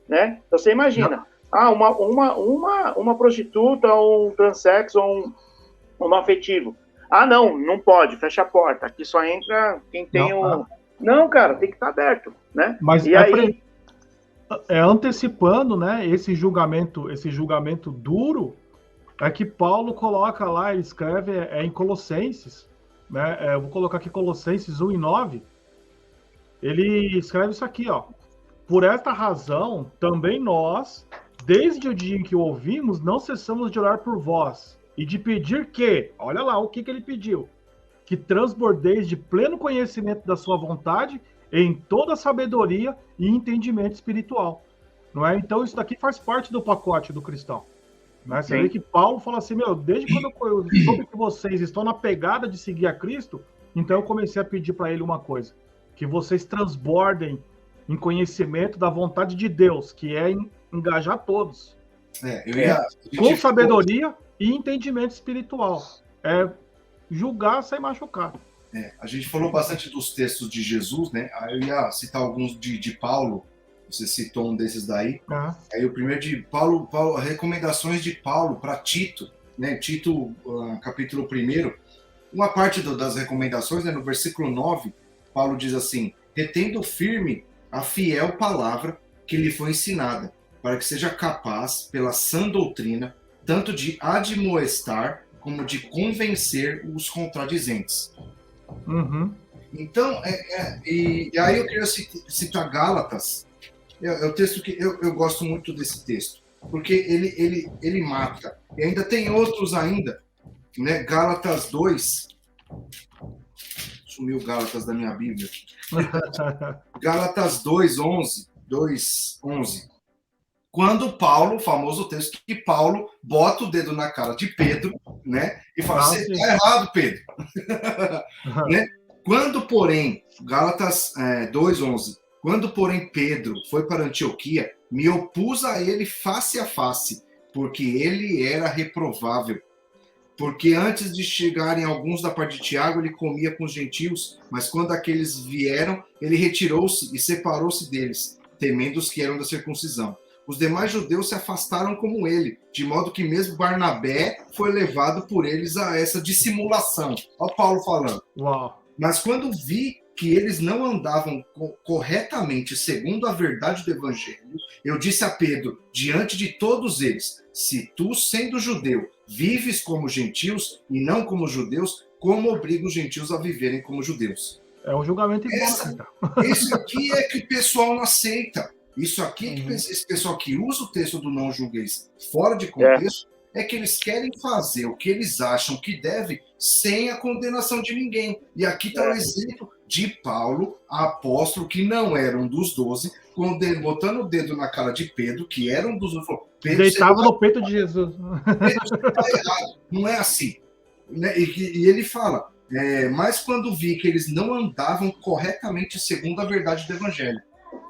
Né? Então, você imagina, uma prostituta, um transexo, um afetivo. Ah, não pode, fecha a porta. Aqui só entra quem tem o... Não, cara, tem que estar aberto, né? Mas e aí... antecipando, né, esse julgamento duro, é que Paulo coloca lá, ele escreve em Colossenses, né, eu vou colocar aqui Colossenses 1:9, ele escreve isso aqui, ó. Por esta razão, também nós, desde o dia em que o ouvimos, não cessamos de orar por vós e de pedir que, olha lá o que ele pediu, que transbordeis de pleno conhecimento da sua vontade em toda sabedoria e entendimento espiritual. Não é? Então isso daqui faz parte do pacote do cristão. Né? Você vê que Paulo fala assim, desde quando eu soube que vocês estão na pegada de seguir a Cristo, então eu comecei a pedir para ele uma coisa, que vocês transbordem em conhecimento da vontade de Deus, que é engajar todos. Com sabedoria e entendimento espiritual. Julgar sem machucar. A gente falou bastante dos textos de Jesus, né? Aí eu ia citar alguns de Paulo. Você citou um desses daí. Aí o primeiro de Paulo, recomendações de Paulo para Tito, né? Tito, capítulo 1. Uma parte das recomendações, né? No versículo 9, Paulo diz assim: retendo firme a fiel palavra que lhe foi ensinada, para que seja capaz, pela sã doutrina, tanto de admoestar como de convencer os contradizentes. Então, e aí eu queria citar Gálatas. É o texto que eu gosto muito desse texto, porque ele mata. E ainda tem outros ainda, né? Gálatas 2. Sumiu Gálatas da minha Bíblia. Gálatas 2:11. Quando Paulo, o famoso texto que Paulo bota o dedo na cara de Pedro, né? E fala, você está errado, Pedro. Né? Quando, porém, Gálatas 2:11, quando, porém, Pedro foi para Antioquia, me opus a ele face a face, porque ele era reprovável. Porque antes de chegarem alguns da parte de Tiago, ele comia com os gentios, mas quando aqueles vieram, ele retirou-se e separou-se deles, temendo os que eram da circuncisão. Os demais judeus se afastaram como ele, de modo que mesmo Barnabé foi levado por eles a essa dissimulação. Olha o Paulo falando. Uau. Mas quando vi que eles não andavam corretamente segundo a verdade do evangelho, eu disse a Pedro, diante de todos eles, se tu, sendo judeu, vives como gentios e não como judeus, como obriga os gentios a viverem como judeus? É um julgamento hipócrita. Isso aqui é que o pessoal não aceita. Isso aqui, esse pessoal que usa o texto do não julgueis fora de contexto, é que eles querem fazer o que eles acham que deve sem a condenação de ninguém. E aqui está o exemplo de Paulo, apóstolo, que não era um dos 12, botando o dedo na cara de Pedro, que era um dos 12, falou, Pedro, deitava no peito de Jesus. Pedro, você está errado. Não é assim. E ele fala, mas quando vi que eles não andavam corretamente segundo a verdade do evangelho.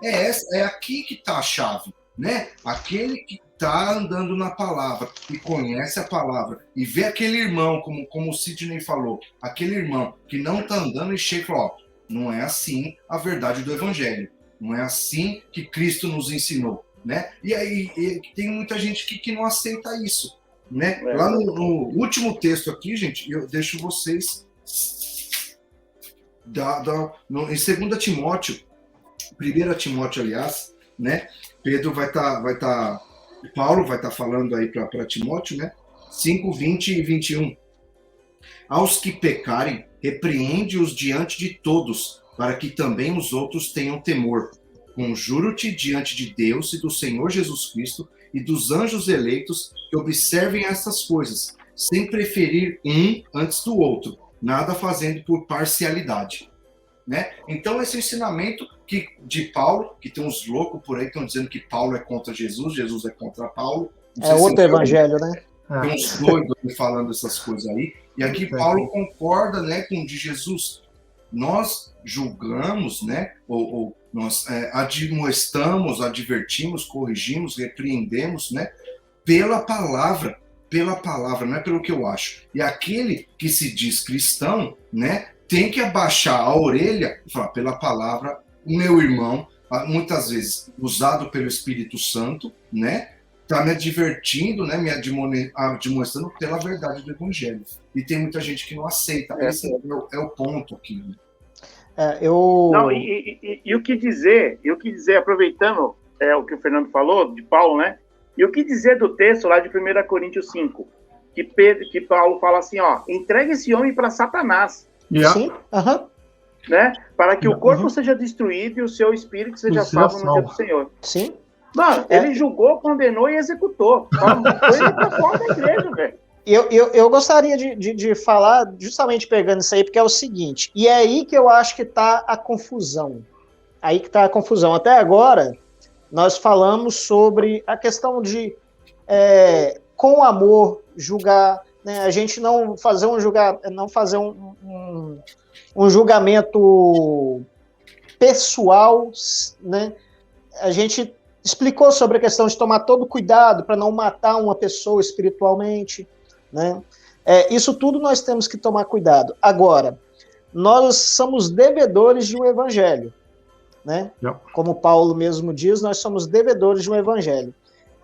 É aqui que está a chave, né? Aquele que está andando na palavra e conhece a palavra e vê aquele irmão, como o Sidney falou, aquele irmão que não está andando e chega e fala, ó, não é assim a verdade do evangelho, não é assim que Cristo nos ensinou, né? E aí tem muita gente que não aceita isso, né? Lá no último texto aqui, gente, eu deixo vocês em 2 Timóteo, 1 Timóteo, aliás, né? Paulo vai estar falando aí para Timóteo, né? 5:20 e 21. Aos que pecarem, repreende-os diante de todos, para que também os outros tenham temor. Conjuro-te diante de Deus e do Senhor Jesus Cristo e dos anjos eleitos que observem essas coisas, sem preferir um antes do outro, nada fazendo por parcialidade. Né? Então, esse ensinamento de Paulo, que tem uns loucos por aí que estão dizendo que Paulo é contra Jesus, Jesus é contra Paulo. É outro evangelho, né? Tem uns doidos falando essas coisas aí. E aqui Paulo concorda, né, com o de Jesus. Nós julgamos, né, ou nós admoestamos, advertimos, corrigimos, repreendemos, né, pela palavra, não é pelo que eu acho. E aquele que se diz cristão, né, tem que abaixar a orelha e falar, pela palavra, o meu irmão, muitas vezes usado pelo Espírito Santo, né, tá me advertindo, né, me demonstrando pela verdade do evangelho. E tem muita gente que não aceita. Esse é o ponto aqui. Né? Não, e o que dizer, aproveitando o que o Fernando falou, de Paulo, né? E o que dizer do texto lá de 1 Coríntios 5, que Paulo fala assim, ó, entregue esse homem para Satanás. Sim, né? Para que o corpo seja destruído e o seu espírito seja salvo no dia do Senhor. Sim. Mano, ele julgou, condenou e executou. Foi ele pra fora da igreja, velho. Eu gostaria de falar, justamente pegando isso aí, porque é o seguinte, e é aí que eu acho que está a confusão. Aí que está a confusão. Até agora, nós falamos sobre a questão de, com amor, julgar, né? A gente não fazer um julgamento pessoal, né? A gente explicou sobre a questão de tomar todo cuidado para não matar uma pessoa espiritualmente, né? Isso tudo nós temos que tomar cuidado. Agora, nós somos devedores de um evangelho, né? Como Paulo mesmo diz, nós somos devedores de um evangelho.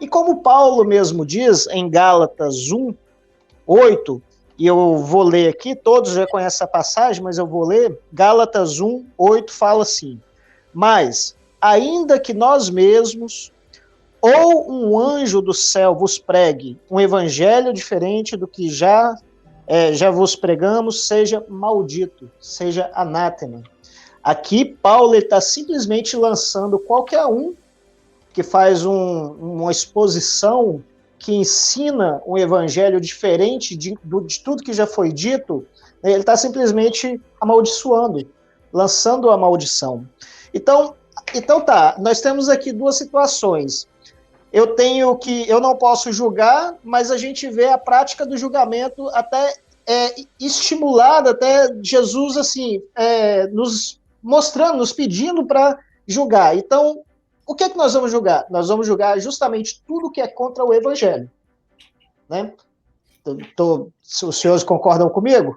E como Paulo mesmo diz em Gálatas 1:8, e eu vou ler aqui, todos já conhecem essa passagem, mas eu vou ler, Gálatas 1:8 fala assim: mas, ainda que nós mesmos, ou um anjo do céu vos pregue um evangelho diferente do que já vos pregamos, seja maldito, seja anátema. Aqui, Paulo está simplesmente lançando qualquer um que faz uma exposição que ensina um evangelho diferente de tudo que já foi dito, ele está simplesmente amaldiçoando, lançando a maldição. Então tá, nós temos aqui duas situações. Eu não posso julgar, mas a gente vê a prática do julgamento até estimulada, até Jesus assim, nos mostrando, nos pedindo para julgar. Então, o que é que nós vamos julgar? Nós vamos julgar justamente tudo que é contra o evangelho. Né? Os senhores concordam comigo?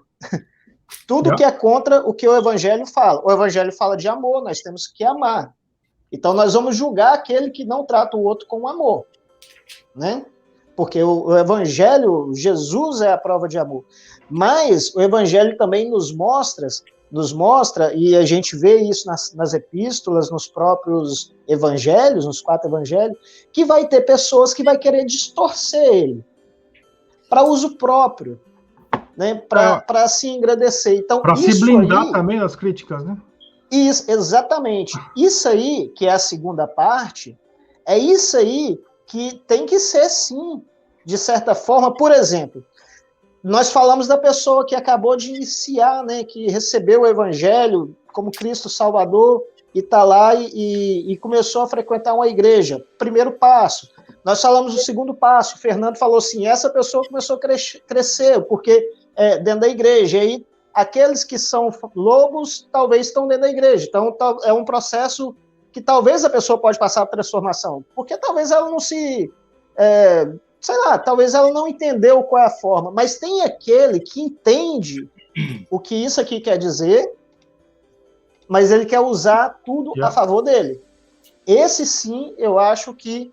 Tudo que é contra o que o evangelho fala. O evangelho fala de amor, nós temos que amar. Então, nós vamos julgar aquele que não trata o outro com amor. Né? Porque o evangelho, Jesus é a prova de amor. Mas o evangelho também nos mostra, e a gente vê isso nas epístolas, nos próprios evangelhos, nos 4 evangelhos, que vai ter pessoas que vai querer distorcer ele para uso próprio, né? Para se engrandecer. Então, para se blindar aí, também das críticas, né? Isso, exatamente. Isso aí, que é a segunda parte, é isso aí que tem que ser, sim, de certa forma. Por exemplo, nós falamos da pessoa que acabou de iniciar, né, que recebeu o evangelho como Cristo Salvador e está lá e começou a frequentar uma igreja. Primeiro passo. Nós falamos do segundo passo. O Fernando falou assim, essa pessoa começou a crescer, porque dentro da igreja. E aí, aqueles que são lobos, talvez estão dentro da igreja. Então, é um processo que talvez a pessoa pode passar por transformação, porque talvez ela não sei lá, talvez ela não entendeu qual é a forma, mas tem aquele que entende o que isso aqui quer dizer, mas ele quer usar tudo a favor dele. Esse sim, eu acho que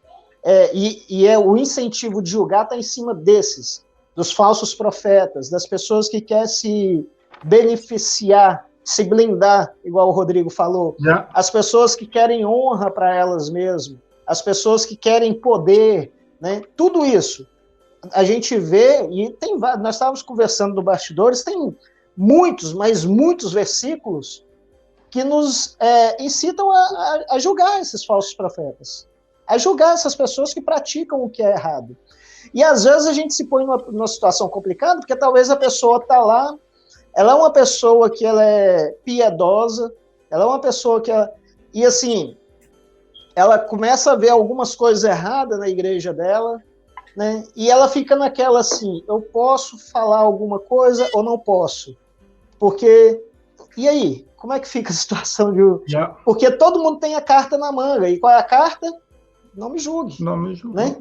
o incentivo de julgar está em cima desses, dos falsos profetas, das pessoas que querem se beneficiar, se blindar, igual o Rodrigo falou, as pessoas que querem honra para elas mesmas, as pessoas que querem poder, né? Tudo isso a gente vê, e nós estávamos conversando no bastidores, tem muitos, mas muitos versículos que nos incitam a julgar esses falsos profetas, a julgar essas pessoas que praticam o que é errado. E às vezes a gente se põe numa situação complicada, porque talvez a pessoa está lá, ela é uma pessoa que ela é piedosa, ela é uma pessoa que e assim, ela começa a ver algumas coisas erradas na igreja dela, né? E ela fica naquela assim, eu posso falar alguma coisa ou não posso? Porque, e aí? Como é que fica a situação de... Porque todo mundo tem a carta na manga, e qual é a carta? Não me julgue. Não me julgue. Né?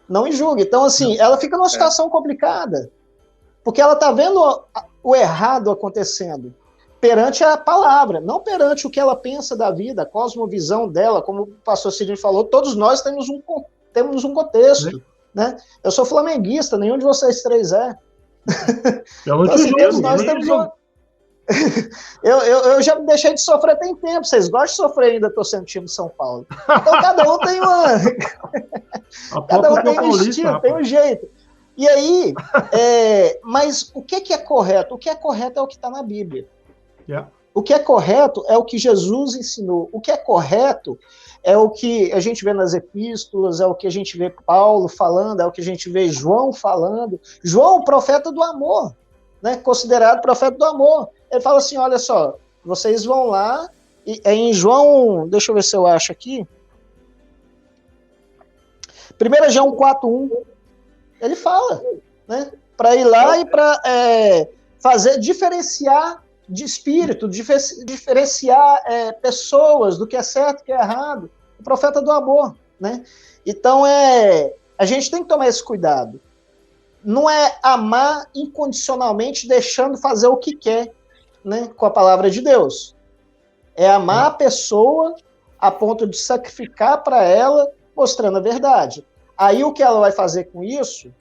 Não me julgue. Então, assim, ela fica numa situação complicada, porque ela está vendo o errado acontecendo perante a palavra, não perante o que ela pensa da vida, a cosmovisão dela, como o pastor Sidney falou, todos nós temos temos um contexto, né? Eu sou flamenguista, nenhum de vocês três é. Eu Então, assim, todos nós temos eu já deixei de sofrer tem tempo. Vocês gostam de sofrer ainda torcendo o time de São Paulo. Então cada um tem cada um tem um estilo, tem um jeito. E aí, mas o que é correto? O que é correto é o que está na Bíblia. Yeah. O que é correto é o que Jesus ensinou. O que é correto é o que a gente vê nas epístolas, é o que a gente vê Paulo falando, é o que a gente vê João falando. João, o profeta do amor, né? Considerado profeta do amor. Ele fala assim, olha só, vocês vão lá, e em João, deixa eu ver se eu acho aqui, 1 João 4:1, ele fala, né? Para ir lá e para diferenciar de espírito, diferenciar pessoas do que é certo e que é errado, o profeta do amor, né? Então, a gente tem que tomar esse cuidado. Não é amar incondicionalmente, deixando fazer o que quer, né, com a palavra de Deus. É amar a pessoa a ponto de sacrificar para ela, mostrando a verdade. Aí o que ela vai fazer com isso,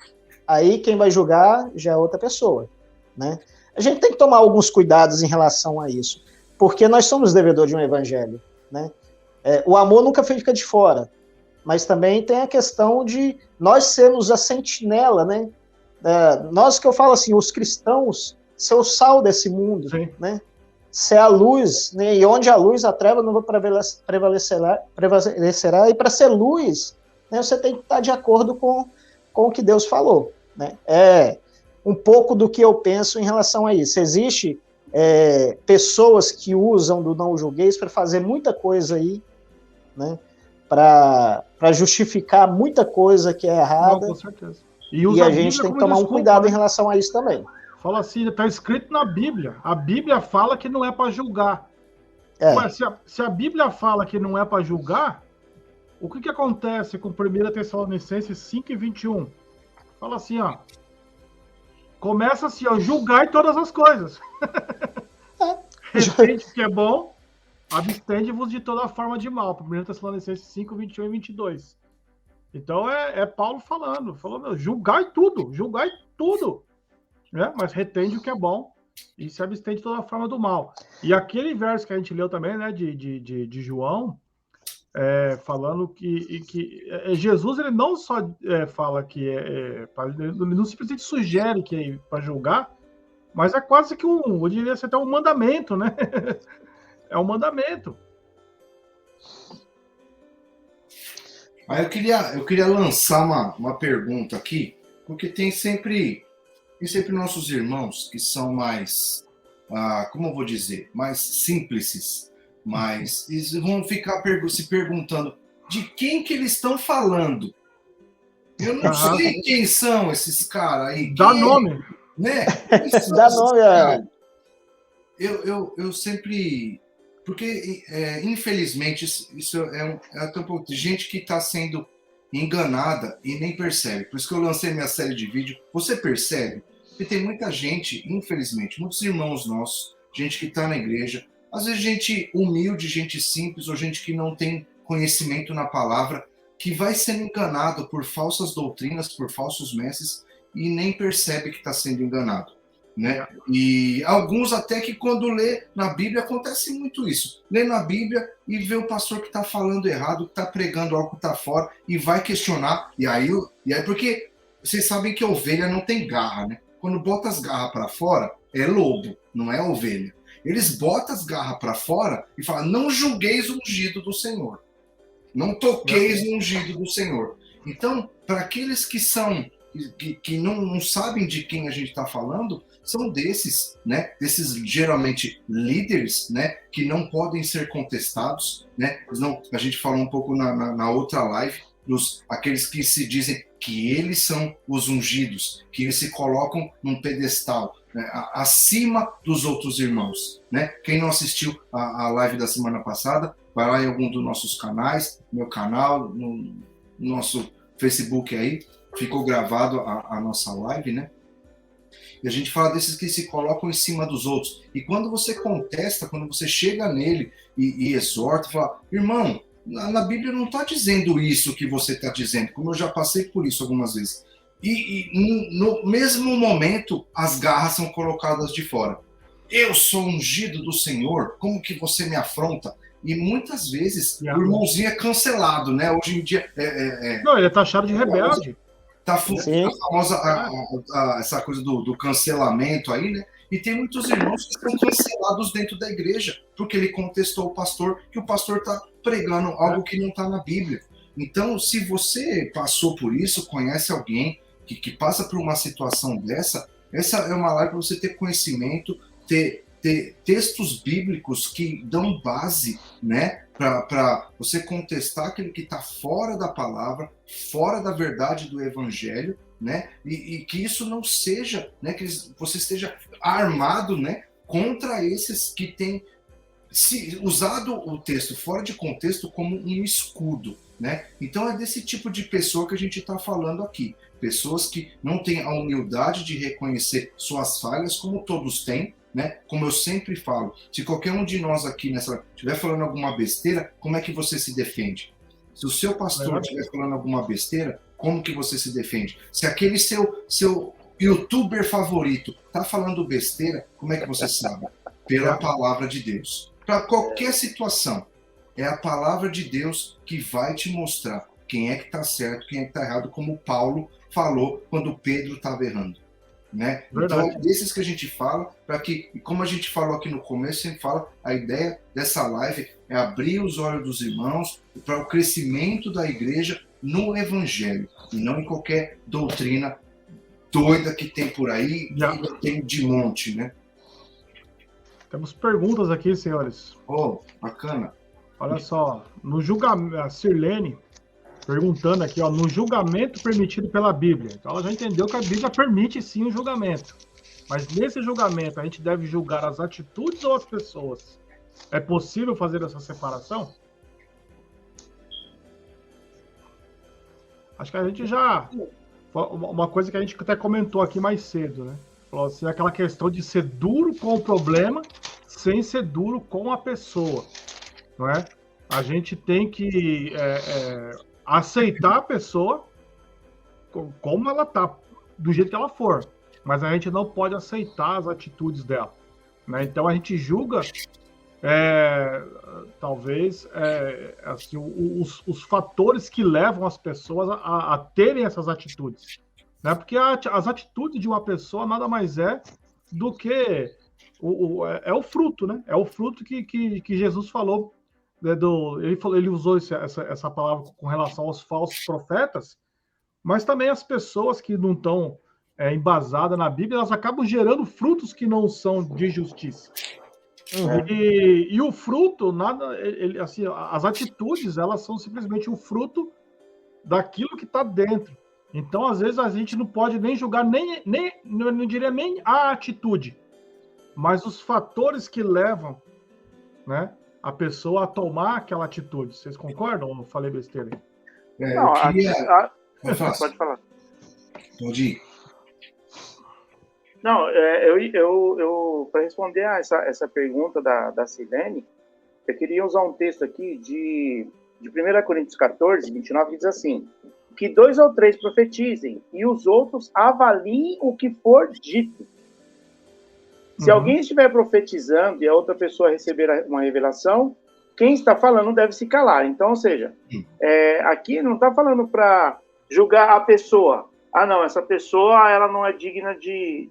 aí quem vai julgar já é outra pessoa, né? A gente tem que tomar alguns cuidados em relação a isso, porque nós somos devedores de um evangelho, né? O amor nunca fica de fora, mas também tem a questão de nós sermos a sentinela, né? Nós que eu falo assim, os cristãos, ser o sal desse mundo, sim, né? Ser a luz, né? E onde a luz, a treva não prevalecerá, e para ser luz, né, você tem que estar de acordo com o que Deus falou, né? Um pouco do que eu penso em relação a isso. Existe pessoas que usam do não julgueis para fazer muita coisa aí, né? Para justificar muita coisa que é errada. Não, com certeza. E a gente tem que tomar um cuidado em relação a isso também. Fala assim, está escrito na Bíblia. A Bíblia fala que não é para julgar. Mas se a Bíblia fala que não é para julgar, o que acontece com 1 Tessalonicenses 5:21? Fala assim, ó. Começa assim, ó, julgai todas as coisas. Retende o que é bom, abstende-vos de toda forma de mal. 1 Tessalonicenses 5:21 e 22. Então é Paulo falando, julgai tudo, né? Mas retende o que é bom e se abstém de toda forma do mal. E aquele verso que a gente leu também, né, de João, falando que Jesus, ele não só fala que ele não simplesmente sugere que é para julgar, mas é quase que eu diria até um mandamento, né? É um mandamento. Aí eu queria lançar uma pergunta aqui, porque tem sempre nossos irmãos que são mais, como eu vou dizer, mais simples, mas eles vão ficar se perguntando de quem que eles estão falando. Eu não sei quem são esses caras aí. Dá nome. Né? Dá nome, Eu sempre... Porque, infelizmente, isso até um pouco de gente que está sendo enganada e nem percebe. Por isso que eu lancei minha série de vídeo. Você percebe? Porque tem muita gente, infelizmente, muitos irmãos nossos, gente que está na igreja, às vezes gente humilde, gente simples, ou gente que não tem conhecimento na palavra, que vai sendo enganado por falsas doutrinas, por falsos mestres, e nem percebe que está sendo enganado. Né? E alguns até que quando lê na Bíblia acontece muito isso, lê na Bíblia e vê o pastor que está falando errado, que está pregando algo que está fora e vai questionar, e aí porque vocês sabem que a ovelha não tem garra, né? Quando bota as garras para fora é lobo, não é ovelha. Eles botam as garras para fora e falam, não julgueis o ungido do Senhor, não toqueis no ungido do Senhor. Então, para aqueles que não sabem de quem a gente está falando, são desses, né? Desses geralmente líderes, né? Que não podem ser contestados, né? A gente falou um pouco na outra live aqueles que se dizem que eles são os ungidos, que eles se colocam num pedestal, né? Acima dos outros irmãos, né? Quem não assistiu a live da semana passada, vai lá em algum dos nossos canais, meu canal, no nosso Facebook aí, ficou gravado a nossa live, né? E a gente fala desses que se colocam em cima dos outros. E quando você contesta, quando você chega nele e exorta, fala, irmão, na Bíblia não está dizendo isso que você está dizendo, como eu já passei por isso algumas vezes. E no mesmo momento, as garras são colocadas de fora. Eu sou ungido do Senhor, como que você me afronta? E muitas vezes o irmãozinho é cancelado, né? Hoje em dia... Não, ele é taxado de rebelde. Tá a famosa essa coisa do cancelamento aí, né? E tem muitos irmãos que estão cancelados dentro da igreja, porque ele contestou o pastor, que o pastor está pregando algo que não está na Bíblia. Então, se você passou por isso, conhece alguém que passa por uma situação dessa, essa é uma live para você ter conhecimento, ter textos bíblicos que dão base, né, para você contestar aquele que está fora da palavra, fora da verdade do evangelho, né, e que isso não seja, né, que você esteja armado, né, contra esses que têm usado o texto fora de contexto como um escudo, né? Então é desse tipo de pessoa que a gente está falando aqui. Pessoas que não têm a humildade de reconhecer suas falhas, como todos têm, né? Como eu sempre falo, se qualquer um de nós aqui estiver falando alguma besteira, como é que você se defende? Se o seu pastor estiver falando alguma besteira, como que você se defende? Se aquele seu youtuber favorito está falando besteira, como é que você sabe? Pela palavra de Deus. Para qualquer situação, é a palavra de Deus que vai te mostrar quem é que está certo, quem é que está errado, como Paulo falou quando Pedro estava errando. Né? Então, é desses que a gente fala, para que, como a gente falou aqui no começo, sempre fala, a ideia dessa live é abrir os olhos dos irmãos para o crescimento da igreja no evangelho, e não em qualquer doutrina doida que tem por aí, que tem de monte, né? Temos perguntas aqui, senhores. Bacana. Olha só, no julgamento, a Sirlene perguntando aqui, no julgamento permitido pela Bíblia. Então ela já entendeu que a Bíblia permite sim o julgamento. Mas nesse julgamento a gente deve julgar as atitudes ou as pessoas? É possível fazer essa separação? Acho que a gente já... Uma coisa que a gente até comentou aqui mais cedo, né? Falou assim, aquela questão de ser duro com o problema sem ser duro com a pessoa, não é? A gente tem que aceitar a pessoa como ela tá, do jeito que ela for, mas a gente não pode aceitar as atitudes dela, né? Então a gente julga talvez assim, os fatores que levam as pessoas a terem essas atitudes, né? Porque as atitudes de uma pessoa nada mais é do que o fruto, né? É o fruto que Jesus falou, né, ele usou essa palavra com relação aos falsos profetas, mas também as pessoas que não estão embasadas na Bíblia, elas acabam gerando frutos que não são de justiça. E o fruto, assim, as atitudes, elas são simplesmente o fruto daquilo que está dentro. Então, às vezes, a gente não pode nem julgar, não diria nem a atitude, mas os fatores que levam, né, a pessoa a tomar aquela atitude. Vocês concordam ou eu falei besteira? Não, pode falar. Pode ir. Não, eu para responder a essa pergunta da Silene, eu queria usar um texto aqui de 1 Coríntios 14, 29, que diz assim: que 2 ou 3 profetizem e os outros avaliem o que for dito. Se alguém estiver profetizando e a outra pessoa receber uma revelação, quem está falando deve se calar. Então, ou seja, aqui não está falando para julgar a pessoa. Ah, não, essa pessoa ela não é digna de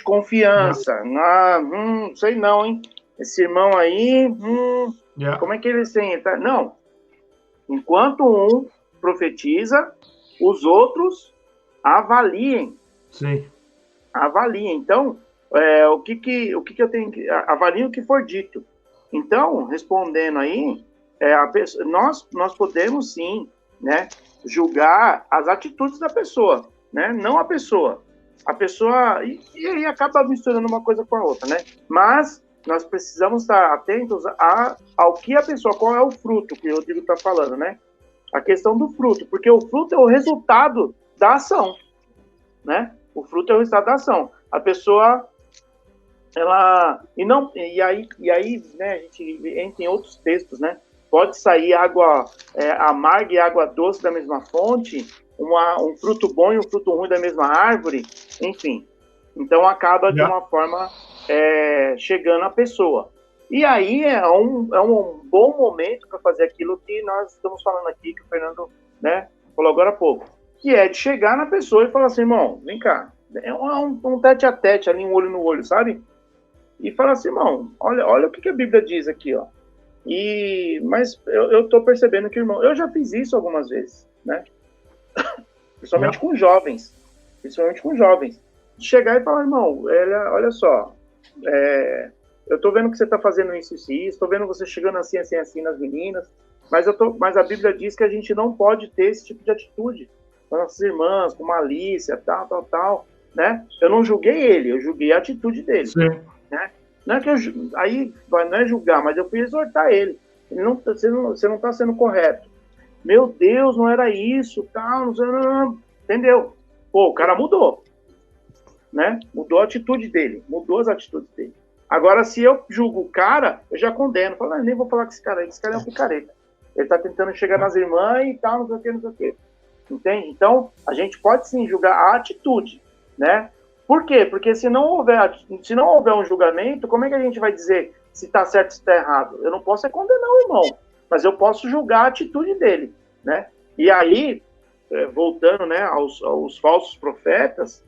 confiança. Não sei não, hein? Esse irmão aí, como é que ele senta? Não. Enquanto um profetiza, os outros avaliem. Sim. Avaliem. Então, o que eu tenho que... Avaliem o que for dito. Então, respondendo aí, nós podemos sim, né, julgar as atitudes da pessoa, né? Não a pessoa. A pessoa... E aí acaba misturando uma coisa com a outra, né? Mas nós precisamos estar atentos ao que a pessoa... Qual é o fruto que o Rodrigo está falando, né? A questão do fruto. Porque o fruto é o resultado da ação, né? O fruto é o resultado da ação. A pessoa... E aí, né, a gente entra em outros textos, né? Pode sair água amarga e água doce da mesma fonte, um fruto bom e um fruto ruim da mesma árvore, enfim. Então acaba de uma forma chegando à pessoa. E aí é um bom momento para fazer aquilo que nós estamos falando aqui, que o Fernando, né, falou agora há pouco, que é de chegar na pessoa e falar assim, irmão, vem cá, é um tete a tete ali, um olho no olho, sabe? E falar assim, irmão, olha o que a Bíblia diz aqui, ó. Mas eu tô percebendo que, irmão, eu já fiz isso algumas vezes, né? Principalmente com jovens. De chegar e falar, irmão, olha só, eu tô vendo que você tá fazendo isso e isso, tô vendo você chegando assim nas meninas, mas a Bíblia diz que a gente não pode ter esse tipo de atitude com nossas irmãs, com malícia, tal, né? Eu não julguei ele, eu julguei a atitude dele. Sim. Né? Não é que não é julgar, mas eu fui exortar ele. Você não está sendo correto. Meu Deus, não era isso, tal, não, entendeu? Pô, o cara mudou, né? Mudou a atitude dele, mudou as atitudes dele. Agora, se eu julgo o cara, eu já condeno. Falo, nem vou falar com esse cara é um picareta. Ele está tentando chegar nas irmãs e tal, não sei o que. Entende? Então, a gente pode sim julgar a atitude, né? Por quê? Porque se não houver um julgamento, como é que a gente vai dizer se está certo ou se está errado? Eu não posso condenar o irmão, mas eu posso julgar a atitude dele, né? E aí, voltando, né, aos falsos profetas,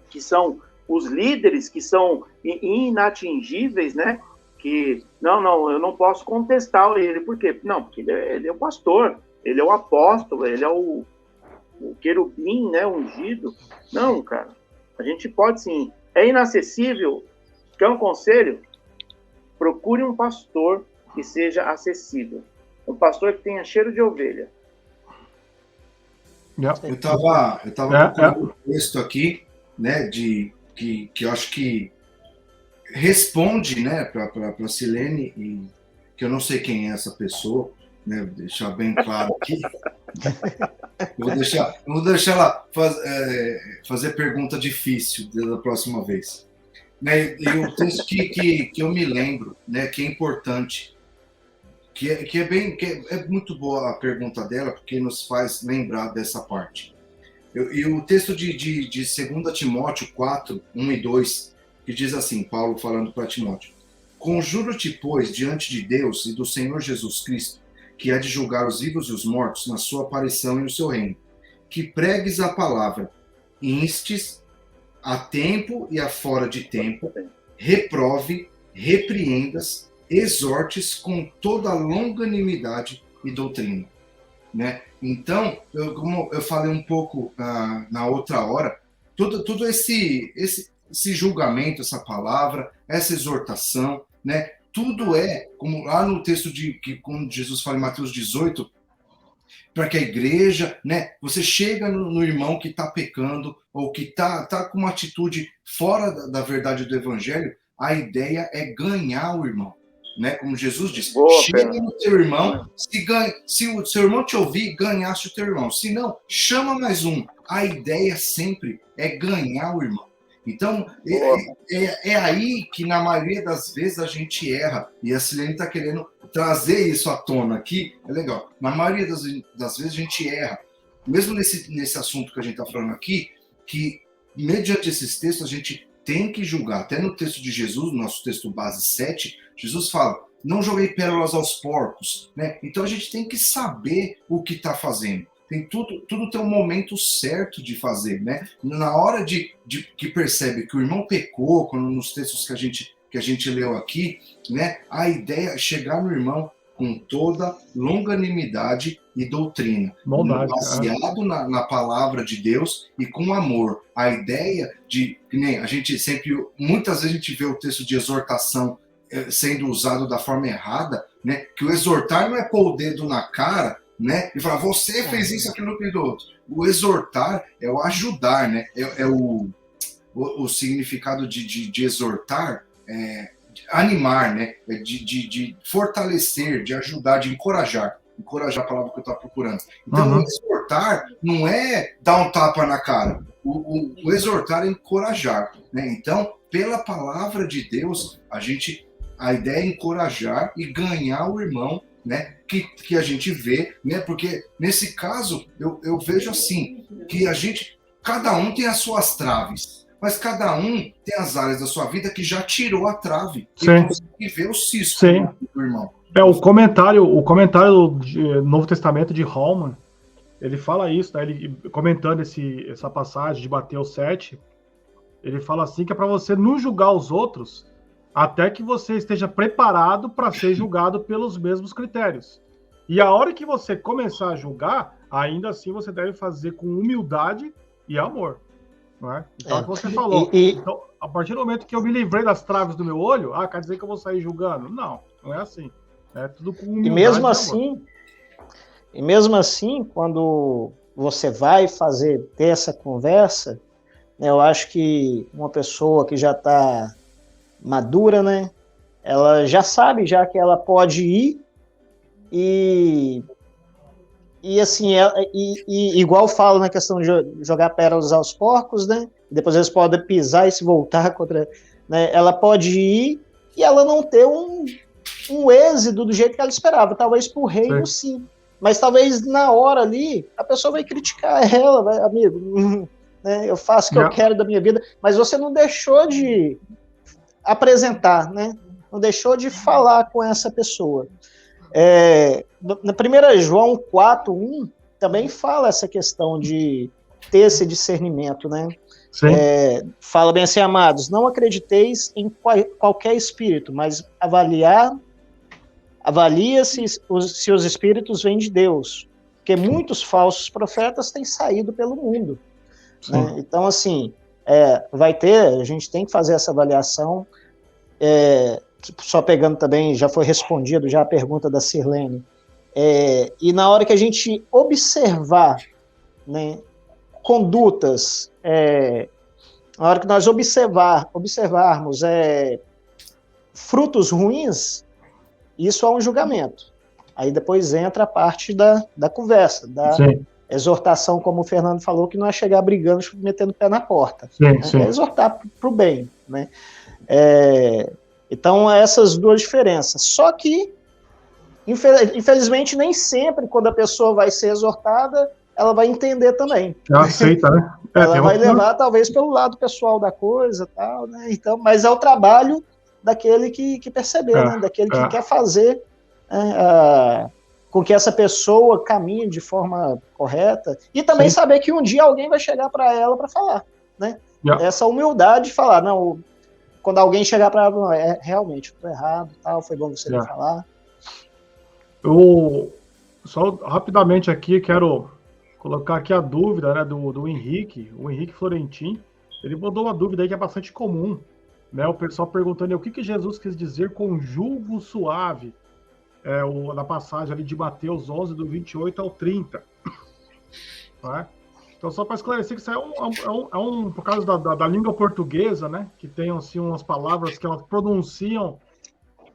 que são os líderes, que são inatingíveis, né? Que, não, eu não posso contestar ele. Por quê? Não, porque ele é o pastor, ele é o apóstolo, ele é o querubim, né, ungido. Não, cara. A gente pode, sim. É inacessível. Quer um conselho? Procure um pastor que seja acessível. Um pastor que tenha cheiro de ovelha. Eu estava procurando um texto aqui, né, que eu acho que responde, né, para a Silene, e que eu não sei quem é essa pessoa, né, vou deixar bem claro aqui. Vou deixar ela fazer pergunta difícil da próxima vez. Né? E o texto que eu me lembro, né, que é importante, que é muito boa a pergunta dela, porque nos faz lembrar dessa parte. E o texto de 2 Timóteo 4, 1 e 2, que diz assim, Paulo falando para Timóteo: Conjuro-te, pois, diante de Deus e do Senhor Jesus Cristo, que há de julgar os vivos e os mortos na sua aparição e no seu reino, que pregues a palavra, instes a tempo e a fora de tempo, reprove, repreendas, exortes com toda longanimidade e doutrina. Né? Então, como eu falei um pouco na outra hora, todo esse julgamento, essa palavra, essa exortação, né? Tudo como lá no texto quando Jesus fala em Mateus 18, para que a igreja, né, você chega no irmão que está pecando, ou que está com uma atitude fora da verdade do evangelho, a ideia é ganhar o irmão. Né? Como Jesus disse, chega no teu irmão, se o seu irmão te ouvir, ganhaste o teu irmão. Se não, chama mais um. A ideia sempre é ganhar o irmão. Então, é aí que, na maioria das vezes, a gente erra. E a Silene está querendo trazer isso à tona aqui. É legal. Na maioria das vezes, a gente erra. Mesmo nesse assunto que a gente está falando aqui, que, mediante esses textos, a gente tem que julgar. Até no texto de Jesus, no nosso texto base 7, Jesus fala, não joguei pérolas aos porcos. Né? Então, a gente tem que saber o que está fazendo. Tem tudo tem um momento certo de fazer, né? Na hora que percebe que o irmão pecou, quando nos textos que a gente leu aqui, né? A ideia é chegar no irmão com toda longanimidade e doutrina, baseado na palavra de Deus e com amor. A ideia que nem a gente sempre, muitas vezes a gente vê o texto de exortação sendo usado da forma errada, né? Que o exortar não é pôr o dedo na cara, né? E falar, você fez isso, aquilo, aquilo do outro. O exortar é o ajudar, né? O significado de exortar é animar, né? É de fortalecer, de ajudar, de encorajar. Encorajar a palavra que eu estou procurando. Então, exortar não é dar um tapa na cara. O exortar é encorajar, né? Então, pela palavra de Deus, a ideia é encorajar e ganhar o irmão né, que a gente vê, né, porque nesse caso eu vejo assim, que cada um tem as suas traves, mas cada um tem as áreas da sua vida que já tirou a trave e vê o cisco do irmão. O comentário do Novo Testamento de Holman, ele fala isso, né? Ele comentando essa passagem de Mateus 7, ele fala assim que é para você não julgar os outros até que você esteja preparado para ser julgado pelos mesmos critérios. E a hora que você começar a julgar, ainda assim você deve fazer com humildade e amor. Não é? Então, é o que você falou. Então, a partir do momento que eu me livrei das traves do meu olho, quer dizer que eu vou sair julgando? Não, não é assim. É tudo com humildade e mesmo assim, quando você vai ter essa conversa, né, eu acho que uma pessoa que já está madura, né, ela já sabe já que ela pode ir e assim, igual falo na questão de jogar pérolas aos porcos, né, depois eles podem pisar e se voltar contra, né, ela pode ir e ela não ter um êxito do jeito que ela esperava, talvez por reino sim, mas talvez na hora ali a pessoa vai criticar ela, vai, amigo, né, eu faço o que eu quero da minha vida, mas você não deixou de apresentar, né, não deixou de falar com essa pessoa. Na 1 João 4:1 também fala essa questão de ter esse discernimento, né? Fala bem assim, amados, não acrediteis em qualquer espírito, mas avalia-se se os espíritos vêm de Deus, porque muitos falsos profetas têm saído pelo mundo. Né? Então, assim, a gente tem que fazer essa avaliação, só pegando também, já foi respondido já a pergunta da Sirlene, e na hora que a gente observar, né, condutas, na hora que nós observarmos frutos ruins, isso é um julgamento. Aí depois entra a parte da conversa, da exortação, como o Fernando falou, que não é chegar brigando, metendo o pé na porta. É exortar para o bem. Né? Então, essas duas diferenças. Só que, infelizmente, nem sempre, quando a pessoa vai ser exortada, ela vai entender também. Ela aceita, né? Ela vai levar, talvez, pelo lado pessoal da coisa, tal, né? Então, mas é o trabalho daquele que percebeu, né? Daquele que quer fazer com que essa pessoa caminhe de forma correta e também saber que um dia alguém vai chegar para ela para falar, né? Essa humildade de falar, não, quando alguém chegar para ela, realmente, eu estou errado, tal, foi bom você me falar. Eu só rapidamente aqui quero colocar aqui a dúvida, né, do Henrique, o Henrique Florentin. Ele mandou uma dúvida aí que é bastante comum, né? O pessoal perguntando o que Jesus quis dizer com jugo suave, na passagem ali de Mateus 11, do 28 ao 30. Né? Então, só para esclarecer que isso é por causa da língua portuguesa, né? Que tem assim, umas palavras que elas pronunciam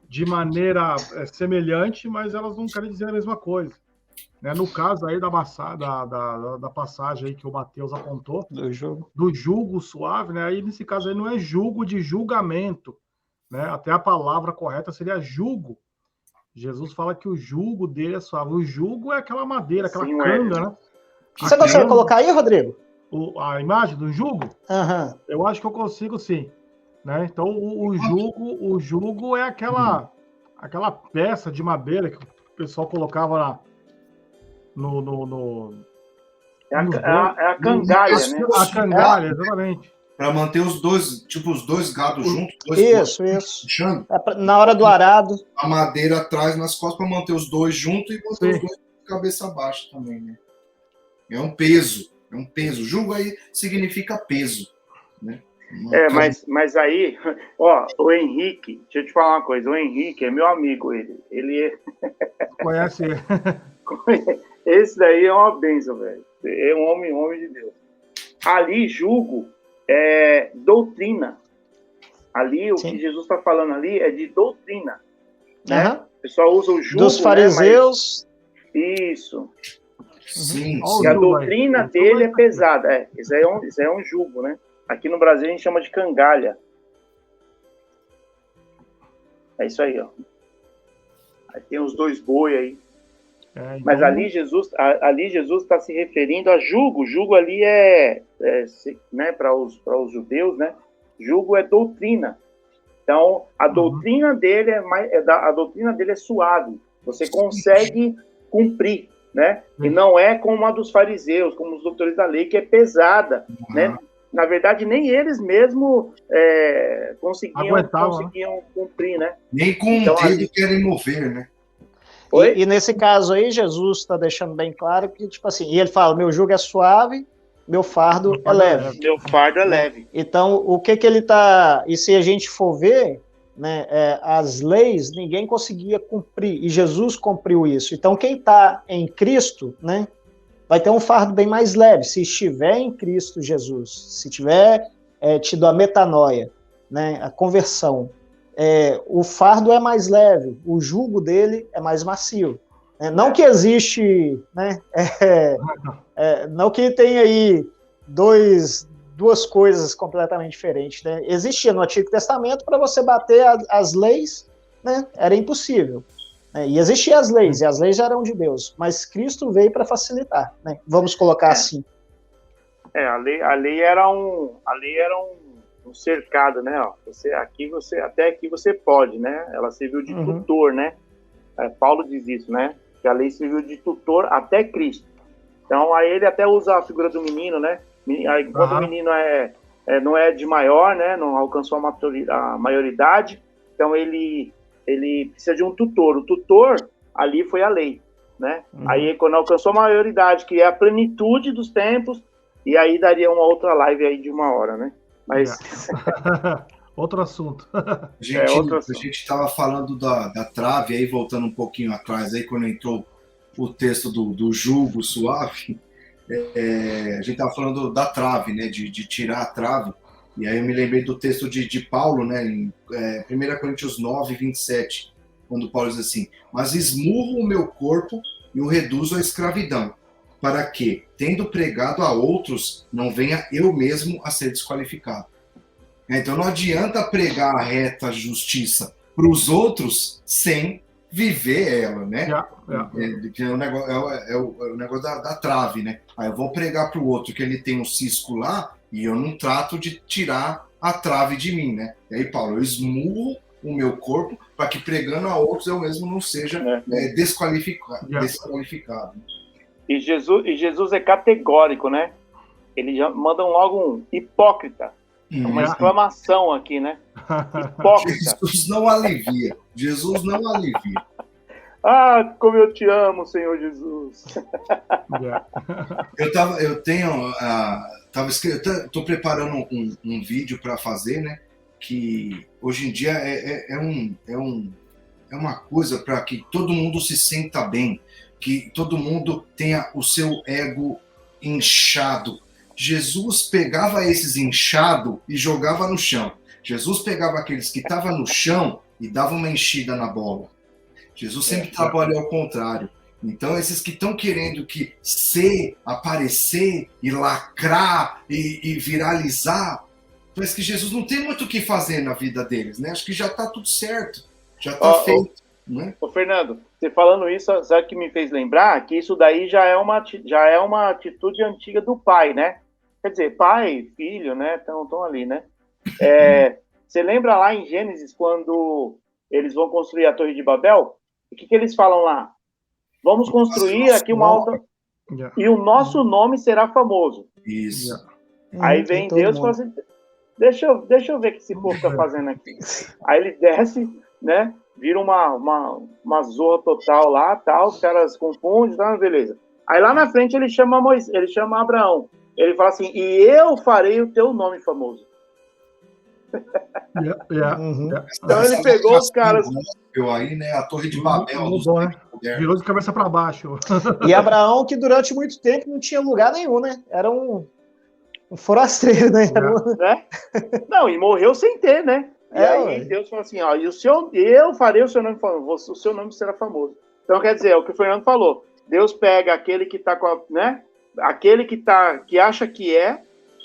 de maneira semelhante, mas elas não querem dizer a mesma coisa. Né? No caso aí da passagem aí que o Mateus apontou, do jugo suave, né? Aí nesse caso aí não é jugo de julgamento, né? Até a palavra correta seria jugo. Jesus fala que o jugo dele é suave. O jugo é aquela madeira, aquela canga, né? Você consegue colocar aí, Rodrigo? A imagem do jugo? Uhum. Eu acho que eu consigo, sim. Né? Então, o jugo é aquela peça de madeira que o pessoal colocava É a cangalha, né? A cangalha, exatamente. Para manter os dois gados juntos. Isso. Na hora do arado. A madeira atrás nas costas para manter os dois juntos e manter os dois de cabeça baixa também, né? É um peso. Jugo aí significa peso, né? Mas aí, ó, o Henrique, deixa eu te falar uma coisa, o Henrique é meu amigo, ele Conhece? Esse daí é uma bênção, velho. É um homem de Deus. Ali, jugo é doutrina. Ali, o que Jesus está falando ali é de doutrina. Né? Uhum. O pessoal usa o jugo. Dos fariseus. Né? Isso. Sim. E a doutrina dele é pesada. Isso aí é um jugo, né? Aqui no Brasil a gente chama de cangalha. É isso aí, ó. Aí tem os 2 boi aí. Então... Mas ali Jesus está se referindo a jugo. Jugo ali né, para os judeus, né? Jugo é doutrina. Então, a doutrina dele a doutrina dele é suave. Você consegue cumprir, né? E não é como a dos fariseus, como os doutores da lei, que é pesada, né? Na verdade, nem eles mesmos conseguiam cumprir, né? Nem com o dedo querem mover, né? E nesse caso aí, Jesus está deixando bem claro que, tipo assim, e ele fala, meu jugo é suave, meu fardo é leve. Meu fardo é leve. Então, o que ele está... E se a gente for ver, né, as leis, ninguém conseguia cumprir, e Jesus cumpriu isso. Então, quem está em Cristo, né, vai ter um fardo bem mais leve, se estiver em Cristo Jesus, se tiver tido a metanoia, né, a conversão, o fardo é mais leve, o jugo dele é mais macio. Não que existe, né, não que tenha aí duas coisas completamente diferentes. Né? Existia no Antigo Testamento, para você bater as leis, né, era impossível. E existiam as leis, e as leis eram de Deus, mas Cristo veio para facilitar, né? Vamos colocar assim. A lei era um cercado, né? Ó, até aqui você pode, né? Ela serviu de tutor, né? Paulo diz isso, né? Que a lei serviu de tutor até Cristo. Então, aí ele até usa a figura do menino, né? Enquanto o menino não é de maior, né? Não alcançou a maioridade, então ele precisa de um tutor. O tutor ali foi a lei, né? Aí quando alcançou a maioridade, que é a plenitude dos tempos, e aí daria uma outra live aí de 1 hora, né? Mas outro assunto. A gente estava falando da trave aí, voltando um pouquinho atrás aí, quando entrou o texto do jugo suave, a gente estava falando da trave, né? De tirar a trave. E aí eu me lembrei do texto de Paulo, né, em 1 Coríntios 9, 27, quando Paulo diz assim, mas esmurro o meu corpo e o reduzo à escravidão, para que, tendo pregado a outros, não venha eu mesmo a ser desqualificado. Então não adianta pregar a reta justiça para os outros sem viver ela, né? É o negócio da trave, né? Aí eu vou pregar para o outro que ele tem um cisco lá, e eu não trato de tirar a trave de mim, né? E aí, Paulo, eu esmurro o meu corpo para que pregando a outros eu mesmo não seja desqualificado. E Jesus é categórico, né? Ele já manda logo um hipócrita. Uma exclamação aqui, né? Hipócrita. Jesus não alivia. Jesus não alivia. Ah, como eu te amo, Senhor Jesus. Estou preparando um vídeo para fazer, né? Que hoje em dia é uma coisa para que todo mundo se sinta bem, que todo mundo tenha o seu ego inchado. Jesus pegava esses inchados e jogava no chão. Jesus pegava aqueles que estavam no chão e dava uma enchida na bola. Jesus sempre trabalha ao contrário. Então, esses que estão querendo aparecer e lacrar e viralizar, parece que Jesus não tem muito o que fazer na vida deles, né? Acho que já está tudo certo, já está feito. Né? Ô, Fernando, você falando isso, sabe o que me fez lembrar? Que isso daí já é uma atitude antiga do pai, né? Quer dizer, pai, filho, né? Estão ali, né? Você lembra lá em Gênesis, quando eles vão construir a Torre de Babel? O que eles falam lá? Vamos construir aqui uma alta... E o nosso nome será famoso. Isso. Aí vem Deus e fala assim, deixa eu ver o que esse povo está fazendo aqui. Aí ele desce, né? Vira uma zorra total lá, tal, os caras confundem, tá, beleza. Aí lá na frente ele chama Abraão. Ele fala assim, e eu farei o teu nome famoso. Então ele pegou os caras... Aí, né, a Torre de Babel. Virou de cabeça para baixo. E Abraão, que durante muito tempo não tinha lugar nenhum, né? Era um forasteiro, né? Não, e morreu sem ter, né? E aí Deus falou assim, ó, eu farei o seu nome famoso, o seu nome será famoso. Então, quer dizer, é o que o Fernando falou. Deus pega aquele que tá com a, né? Aquele que acha que é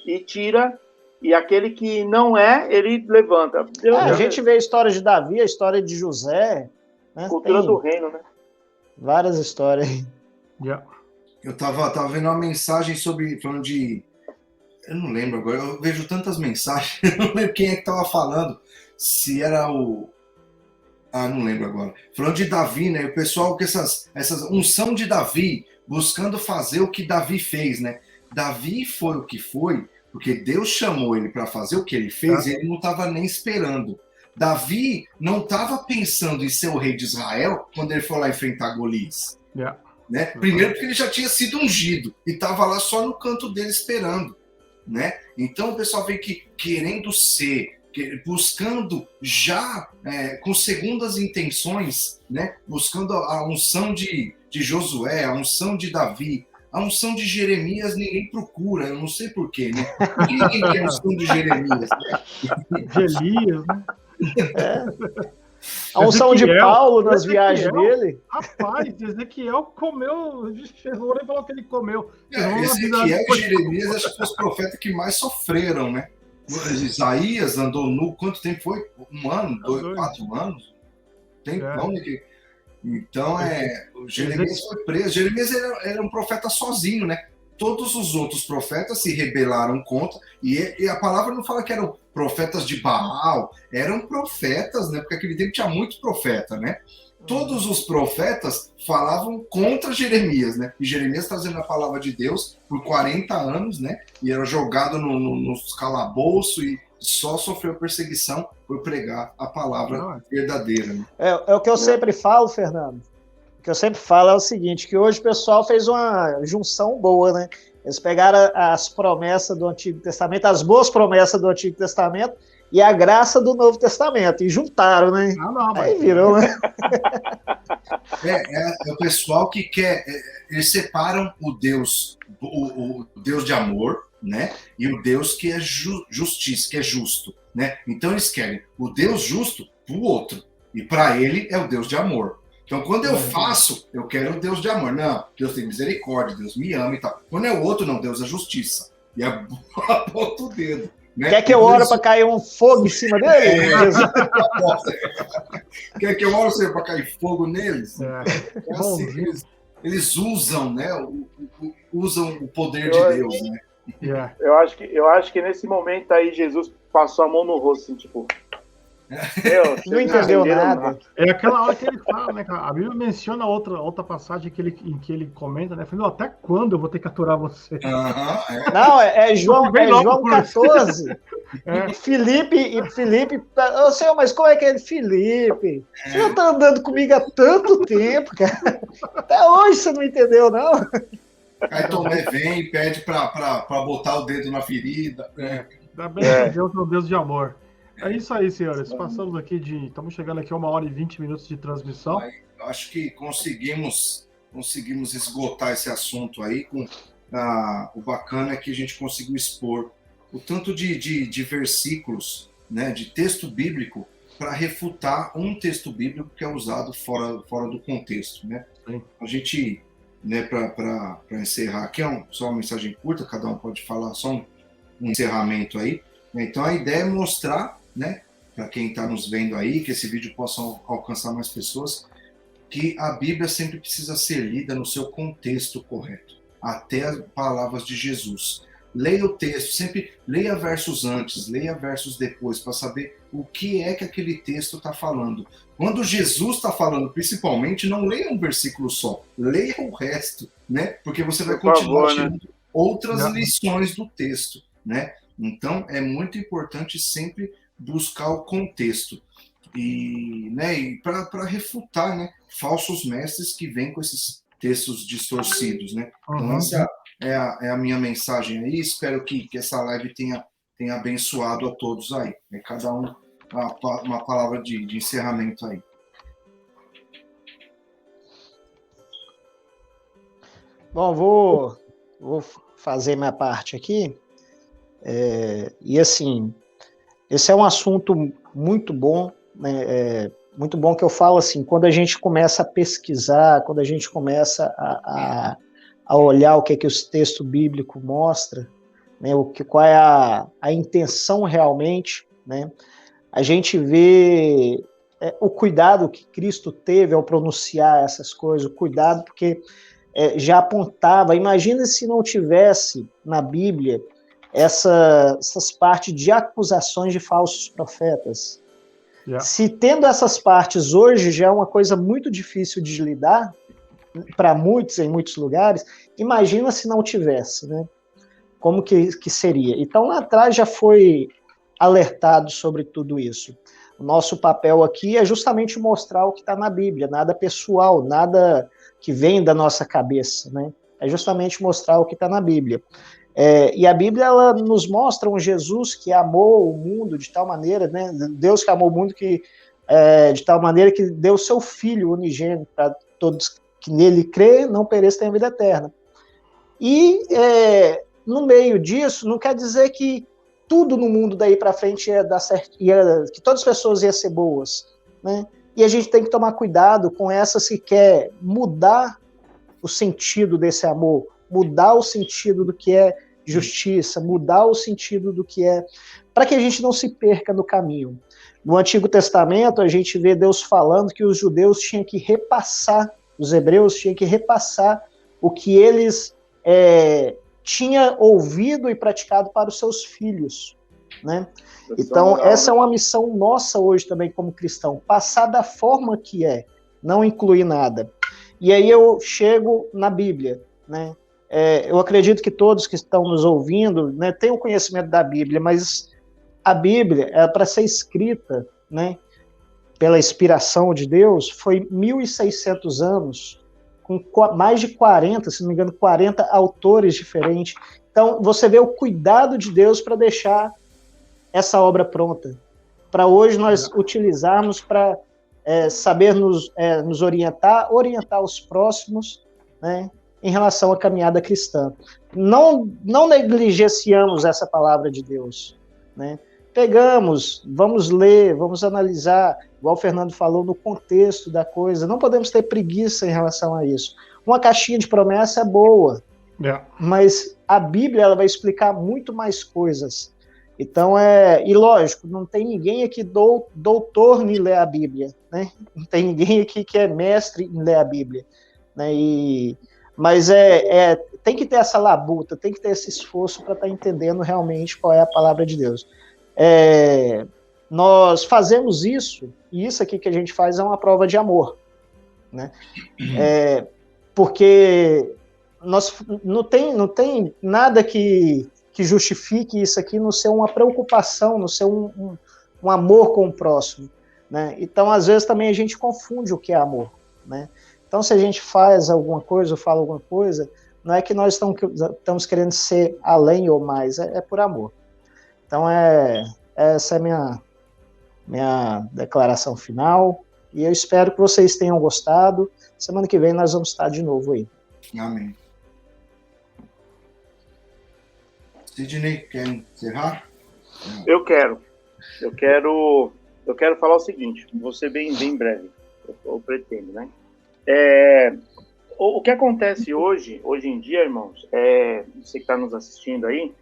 e tira, e aquele que não é, ele levanta. A gente vê a história de Davi, a história de José, Né? Cultura Tem do reino, né? várias histórias aí. Yeah. Eu tava vendo uma mensagem falando de. Eu não lembro agora, eu vejo tantas mensagens, eu não lembro quem é que tava falando. Se era o. Ah, não lembro agora. Falando de Davi, né? O pessoal com essas unção de Davi, buscando fazer o que Davi fez, né? Davi foi o que foi, porque Deus chamou ele para fazer o que ele fez, e ele não estava nem esperando. Davi não estava pensando em ser o rei de Israel quando ele foi lá enfrentar Golias. Yeah. Né? Primeiro porque ele já tinha sido ungido e estava lá só no canto dele esperando. Né? Então o pessoal vem que querendo ser, buscando já com segundas intenções, né? Buscando a unção de Josué, a unção de Davi, a unção de Jeremias ninguém procura, eu não sei porquê, né? Por que ninguém quer a unção de Jeremias? Né? De Elias, né? A unção de Paulo nas Ezequiel, viagens dele. Rapaz, Ezequiel comeu, chegou e falou que ele comeu. Ezequiel e Jeremias acho que foram os profetas que mais sofreram, né? Isaías andou nu, quanto tempo foi? 1 ano, 4 anos? Tempão, né? Então, o Jeremias foi preso. Jeremias era um profeta sozinho, né? Todos os outros profetas se rebelaram contra, e a palavra não fala que eram profetas de Baal, eram profetas, né? Porque naquele tempo tinha muitos profetas, né? Todos os profetas falavam contra Jeremias, né? E Jeremias trazendo a palavra de Deus por 40 anos, né? E era jogado nos calabouços e só sofreu perseguição por pregar a palavra verdadeira. Né? É o que eu sempre falo, Fernando. O que eu sempre falo é o seguinte, que hoje o pessoal fez uma junção boa, né? Eles pegaram as promessas do Antigo Testamento, as boas promessas do Antigo Testamento e a graça do Novo Testamento, e juntaram, né? Aí virou, né? É o pessoal que quer... eles separam o Deus de amor, né? E o Deus que é justiça, que é justo, né? Então eles querem o Deus justo para o outro, e para ele é o Deus de amor. Então, quando eu faço, eu quero o Deus de amor. Não, Deus tem misericórdia, Deus me ama e tal. Quando é o outro, não, Deus é justiça. E aponta o dedo. Né? Quer que eu ore para cair um fogo em cima dele? Quer que eu ore para cair fogo neles? Assim, eles usam, né? Usam o poder de Deus, né? Eu acho que nesse momento aí Jesus passou a mão no rosto, assim, tipo... não entendeu nada. É aquela hora que ele fala, né, cara? A Bíblia menciona outra passagem em que ele comenta, né? Falando, até quando eu vou ter que aturar você? Não, é João 14. Felipe, ô Senhor, mas como é que é Felipe? Você já tá andando comigo há tanto tempo, cara. Até hoje você não entendeu, não. Aí Tomé vem e pede para botar o dedo na ferida. Ainda bem que Deus é um Deus de amor. É isso aí, senhores. Passamos aqui Estamos chegando aqui a 1h20 de transmissão. Eu acho que conseguimos esgotar esse assunto aí. O bacana é que a gente conseguiu expor o tanto de versículos, né, de texto bíblico, para refutar um texto bíblico que é usado fora do contexto. Né? A gente, né, para encerrar aqui, só uma mensagem curta, cada um pode falar só um encerramento aí. Então a ideia é mostrar, né, para quem está nos vendo aí, que esse vídeo possa alcançar mais pessoas, que a Bíblia sempre precisa ser lida no seu contexto correto, até as palavras de Jesus. Leia o texto, sempre leia versos antes, leia versos depois, para saber o que é que aquele texto está falando. Quando Jesus está falando, principalmente, não leia um versículo só, leia o resto, né? Porque você vai continuar tirando outras lições do texto, né? Então, é muito importante sempre buscar o contexto e para refutar, né, falsos mestres que vêm com esses textos distorcidos, né? Então, essa é a minha mensagem aí. Espero que essa live tenha abençoado a todos aí. Cada um uma palavra de encerramento aí. Bom, vou fazer minha parte aqui. E assim, esse é um assunto muito bom, né? Muito bom que eu falo assim, quando a gente começa a pesquisar, quando a gente começa a olhar o que o texto bíblico mostra, né? Qual é a intenção realmente, né? A gente vê o cuidado que Cristo teve ao pronunciar essas coisas, o cuidado porque já apontava. Imagina se não tivesse na Bíblia essas partes de acusações de falsos profetas. Se tendo essas partes hoje já é uma coisa muito difícil de lidar para muitos, em muitos lugares, imagina se não tivesse, né? Como que seria? Então, lá atrás já foi alertado sobre tudo isso. O nosso papel aqui é justamente mostrar o que está na Bíblia, nada pessoal, nada que vem da nossa cabeça, né? É justamente mostrar o que está na Bíblia. E a Bíblia, ela nos mostra um Jesus que amou o mundo de tal maneira, né? Deus que amou o mundo de tal maneira que deu o seu Filho unigênito para todos que nele crê, não pereça, tenha vida eterna. E no meio disso, não quer dizer que tudo no mundo daí para frente ia dar certo, que todas as pessoas iam ser boas, né? E a gente tem que tomar cuidado com essas que quer mudar o sentido desse amor, mudar o sentido do que é justiça, mudar o sentido do que é, para que a gente não se perca no caminho. No Antigo Testamento, a gente vê Deus falando que os judeus tinham que repassar, os hebreus tinham que repassar o que eles tinham ouvido e praticado para os seus filhos, né? Então, essa é uma missão nossa hoje também como cristão, passar da forma que não incluir nada. E aí eu chego na Bíblia, né? Eu acredito que todos que estão nos ouvindo, né, têm o conhecimento da Bíblia, mas a Bíblia, para ser escrita, né, pela inspiração de Deus, foi 1.600 anos, com mais de 40, se não me engano, 40 autores diferentes. Então, você vê o cuidado de Deus para deixar essa obra pronta, para hoje nós utilizarmos para saber nos orientar os próximos, né, em relação à caminhada cristã. Não negligenciamos essa palavra de Deus, né? Pegamos, vamos ler, vamos analisar, igual o Fernando falou, no contexto da coisa. Não podemos ter preguiça em relação a isso. Uma caixinha de promessa é boa, mas a Bíblia ela vai explicar muito mais coisas. Então, e lógico, não tem ninguém aqui doutor em ler a Bíblia, né? Não tem ninguém aqui que é mestre em ler a Bíblia, né? Mas tem que ter essa labuta, tem que ter esse esforço para estar entendendo realmente qual é a palavra de Deus. Nós fazemos isso, e isso aqui que a gente faz é uma prova de amor, né? Porque não tem nada que justifique isso aqui não ser uma preocupação, não ser um amor com o próximo, né? Então, às vezes, também a gente confunde o que é amor, né? Então, se a gente faz alguma coisa ou fala alguma coisa, não é que nós estamos querendo ser além ou mais, é por amor. Então, essa é a minha declaração final, e eu espero que vocês tenham gostado. Semana que vem nós vamos estar de novo aí. Amém. Sidney, quer encerrar? Eu quero falar o seguinte, vou ser bem breve, eu pretendo, né? O que acontece hoje em dia, irmãos, você que está nos assistindo aí,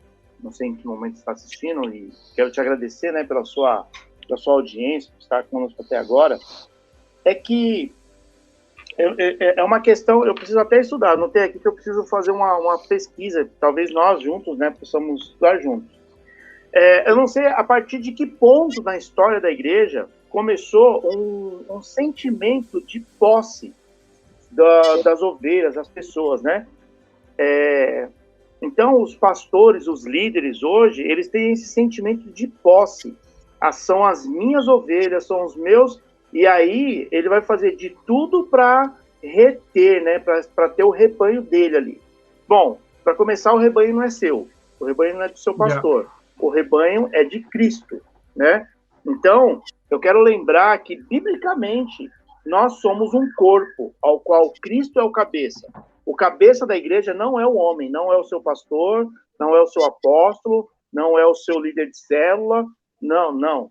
não sei em que momento você está assistindo, e quero te agradecer, né, pela sua audiência, por estar conosco até agora, é que é uma questão, eu preciso até estudar, anotei aqui que eu preciso fazer uma pesquisa, talvez nós juntos, né, possamos estudar juntos. Eu não sei a partir de que ponto na história da igreja começou um sentimento de posse das ovelhas, das pessoas, né? Então, os pastores, os líderes hoje, eles têm esse sentimento de posse. São as minhas ovelhas, são os meus... E aí, ele vai fazer de tudo para reter, né? Para ter o rebanho dele ali. Bom, para começar, o rebanho não é seu. O rebanho não é do seu pastor. O rebanho é de Cristo, né? Então, eu quero lembrar que, biblicamente, nós somos um corpo ao qual Cristo é o cabeça. O cabeça da igreja não é o homem, não é o seu pastor, não é o seu apóstolo, não é o seu líder de célula, não.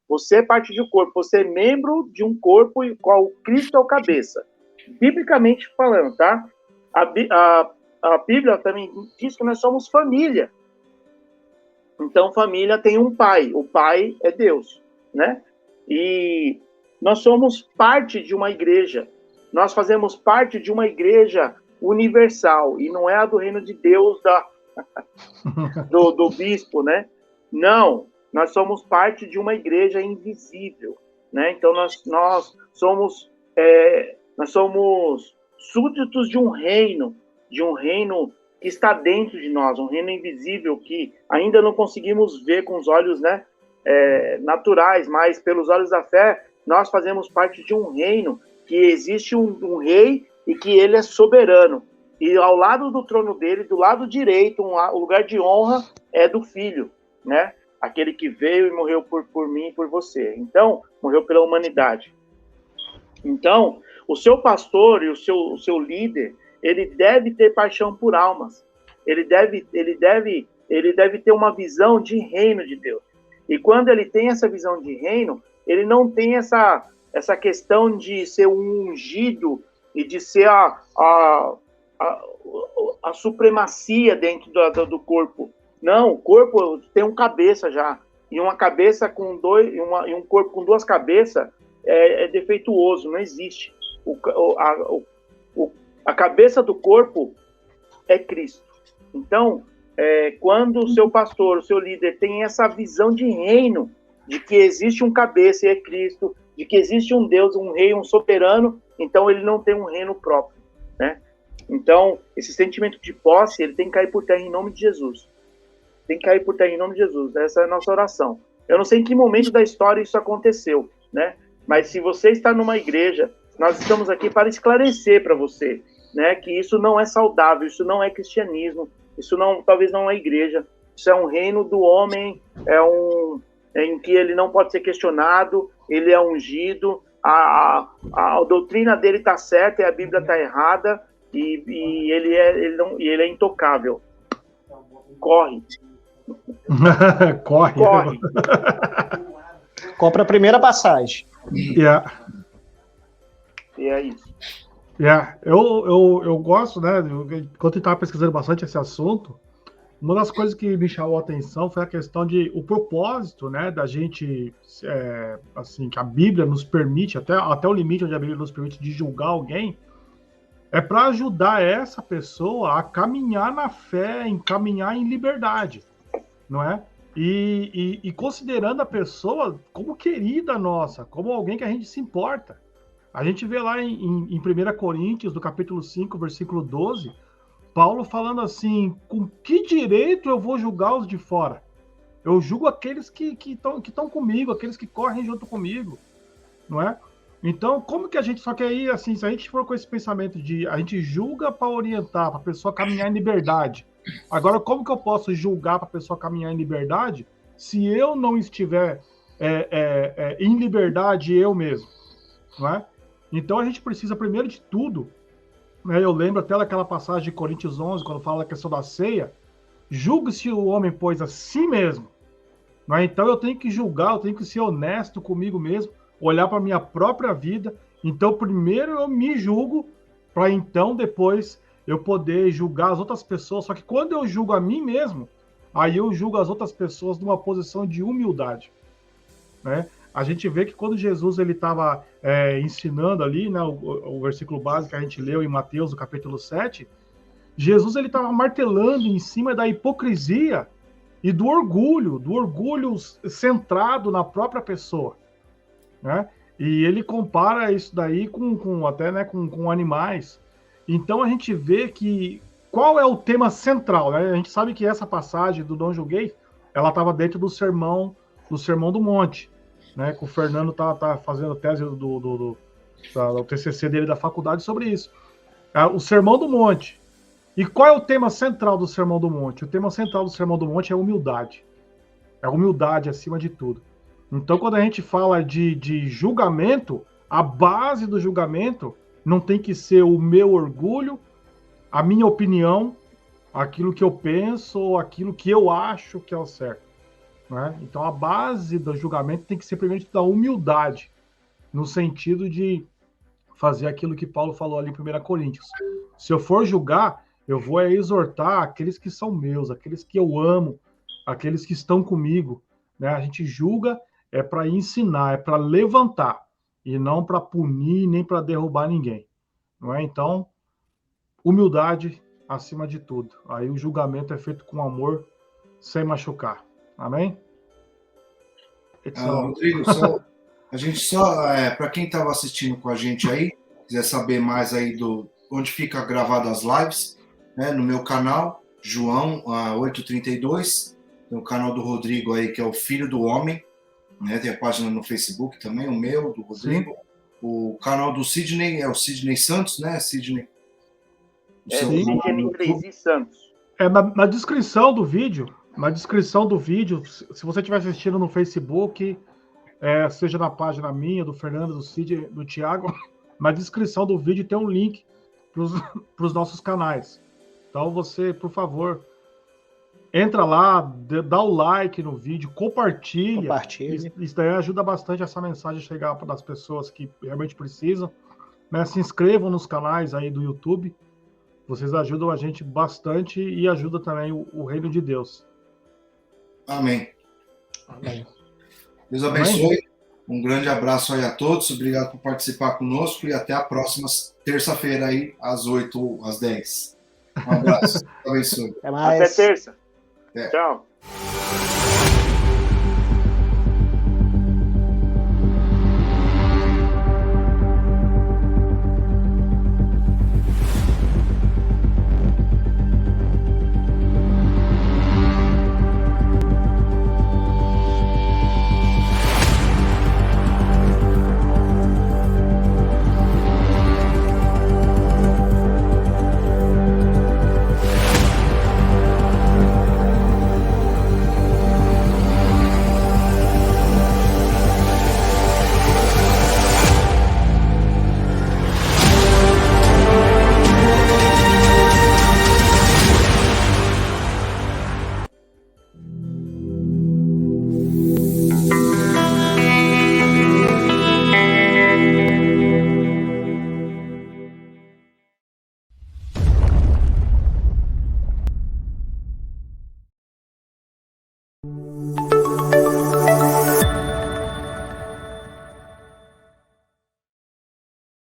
Você é parte de um corpo, você é membro de um corpo em qual Cristo é o cabeça. Biblicamente falando, tá? A Bíblia também diz que nós somos família. Então, família tem um pai. O pai é Deus, né? E nós somos parte de uma igreja. Nós fazemos parte de uma igreja universal, e não é a do reino de Deus do bispo, né? Não, nós somos parte de uma igreja invisível, né? Então nós somos súditos de um reino que está dentro de nós, um reino invisível que ainda não conseguimos ver com os olhos, né, naturais, mas pelos olhos da fé nós fazemos parte de um reino que existe um rei e que ele é soberano. E ao lado do trono dele, do lado direito, o lugar de honra é do Filho, né? Aquele que veio e morreu por mim e por você. Então, morreu pela humanidade. Então, o seu pastor e o seu líder, ele deve ter paixão por almas. Ele deve ter uma visão de reino de Deus. E quando ele tem essa visão de reino, ele não tem essa questão de ser um ungido e de ser a supremacia dentro do corpo. Não, o corpo tem um cabeça já. E uma cabeça com um corpo com duas cabeças é defeituoso, não existe. A cabeça do corpo é Cristo. Então, quando o seu pastor, o seu líder tem essa visão de reino, de que existe um cabeça e é Cristo, de que existe um Deus, um rei, um soberano, então ele não tem um reino próprio, né? Então, esse sentimento de posse, ele tem que cair por terra em nome de Jesus. Tem que cair por terra em nome de Jesus. Essa é a nossa oração. Eu não sei em que momento da história isso aconteceu, né? Mas se você está numa igreja, nós estamos aqui para esclarecer para você, né, que isso não é saudável, isso não é cristianismo, isso talvez não é igreja, isso é um reino do homem, em que ele não pode ser questionado, ele é ungido, a doutrina dele está certa e a Bíblia está errada, e ele é intocável. Corre. Corre. Compra a primeira passagem. Yeah. E é isso. Eu gosto, né? Enquanto eu estava pesquisando bastante esse assunto, uma das coisas que me chamou a atenção foi a questão de o propósito, né? Da gente, assim, que a Bíblia nos permite, até o limite onde a Bíblia nos permite de julgar alguém, é para ajudar essa pessoa a caminhar na fé, caminhar em liberdade, não é? E considerando a pessoa como querida nossa, como alguém que a gente se importa. A gente vê lá em 1 Coríntios, do capítulo 5, versículo 12, Paulo falando assim, com que direito eu vou julgar os de fora? Eu julgo aqueles que estão comigo, aqueles que correm junto comigo, não é? Então, como que a gente... Só que aí, assim, se a gente for com esse pensamento de a gente julga para orientar, para a pessoa caminhar em liberdade. Agora, como que eu posso julgar para a pessoa caminhar em liberdade se eu não estiver em liberdade eu mesmo, não é? Então, a gente precisa, primeiro de tudo, né, eu lembro até daquela passagem de Coríntios 11, quando fala da questão da ceia, julgue-se o homem, pois, a si mesmo. Não é? Então, eu tenho que julgar, eu tenho que ser honesto comigo mesmo, olhar para a minha própria vida. Então, primeiro eu me julgo, para então, depois, eu poder julgar as outras pessoas. Só que quando eu julgo a mim mesmo, aí eu julgo as outras pessoas numa posição de humildade, né? A gente vê que quando Jesus ele estava ensinando ali, né, o versículo básico que a gente leu em Mateus, no capítulo 7, Jesus ele estava martelando em cima da hipocrisia e do orgulho centrado na própria pessoa, né? E ele compara isso daí com animais. Então a gente vê que qual é o tema central, né? A gente sabe que essa passagem do Não Julguei, ela estava dentro do Sermão do Monte, né? Que o Fernando tá fazendo tese do TCC dele da faculdade sobre isso. O Sermão do Monte. E qual é o tema central do Sermão do Monte? O tema central do Sermão do Monte é humildade. É humildade acima de tudo. Então, quando a gente fala de julgamento, a base do julgamento não tem que ser o meu orgulho, a minha opinião, aquilo que eu penso ou aquilo que eu acho que é o certo, né? Então, a base do julgamento tem que ser, primeiro, da humildade, no sentido de fazer aquilo que Paulo falou ali em 1 Coríntios. Se eu for julgar, eu vou exortar aqueles que são meus, aqueles que eu amo, aqueles que estão comigo, né? A gente julga é para ensinar, é para levantar, e não para punir, nem para derrubar ninguém. Não é? Então, humildade acima de tudo. Aí o julgamento é feito com amor, sem machucar. Amém? Rodrigo, a gente para quem estava assistindo com a gente aí, quiser saber mais aí onde fica gravado as lives, né, no meu canal, João 832, tem o canal do Rodrigo aí, que é o Filho do Homem, né, tem a página no Facebook também, o meu, do Rodrigo. Sim. O canal do Sidney é o Sidney Santos, né, Sidney? Sidney 3 Santos. Na descrição do vídeo, se você estiver assistindo no Facebook, seja na página minha, do Fernando, do Cid, do Thiago, na descrição do vídeo tem um link para os nossos canais. Então você, por favor, entra lá, dá o like no vídeo, compartilha. Isso daí ajuda bastante essa mensagem a chegar para as pessoas que realmente precisam. Né? Se inscrevam nos canais aí do YouTube. Vocês ajudam a gente bastante e ajuda também o reino de Deus. Amém. Amém. Deus abençoe. Amém. Um grande abraço aí a todos. Obrigado por participar conosco e até a próxima terça-feira aí, às 8 ou às 10. Um abraço. Deus abençoe. Até mais. Até terça. Tchau.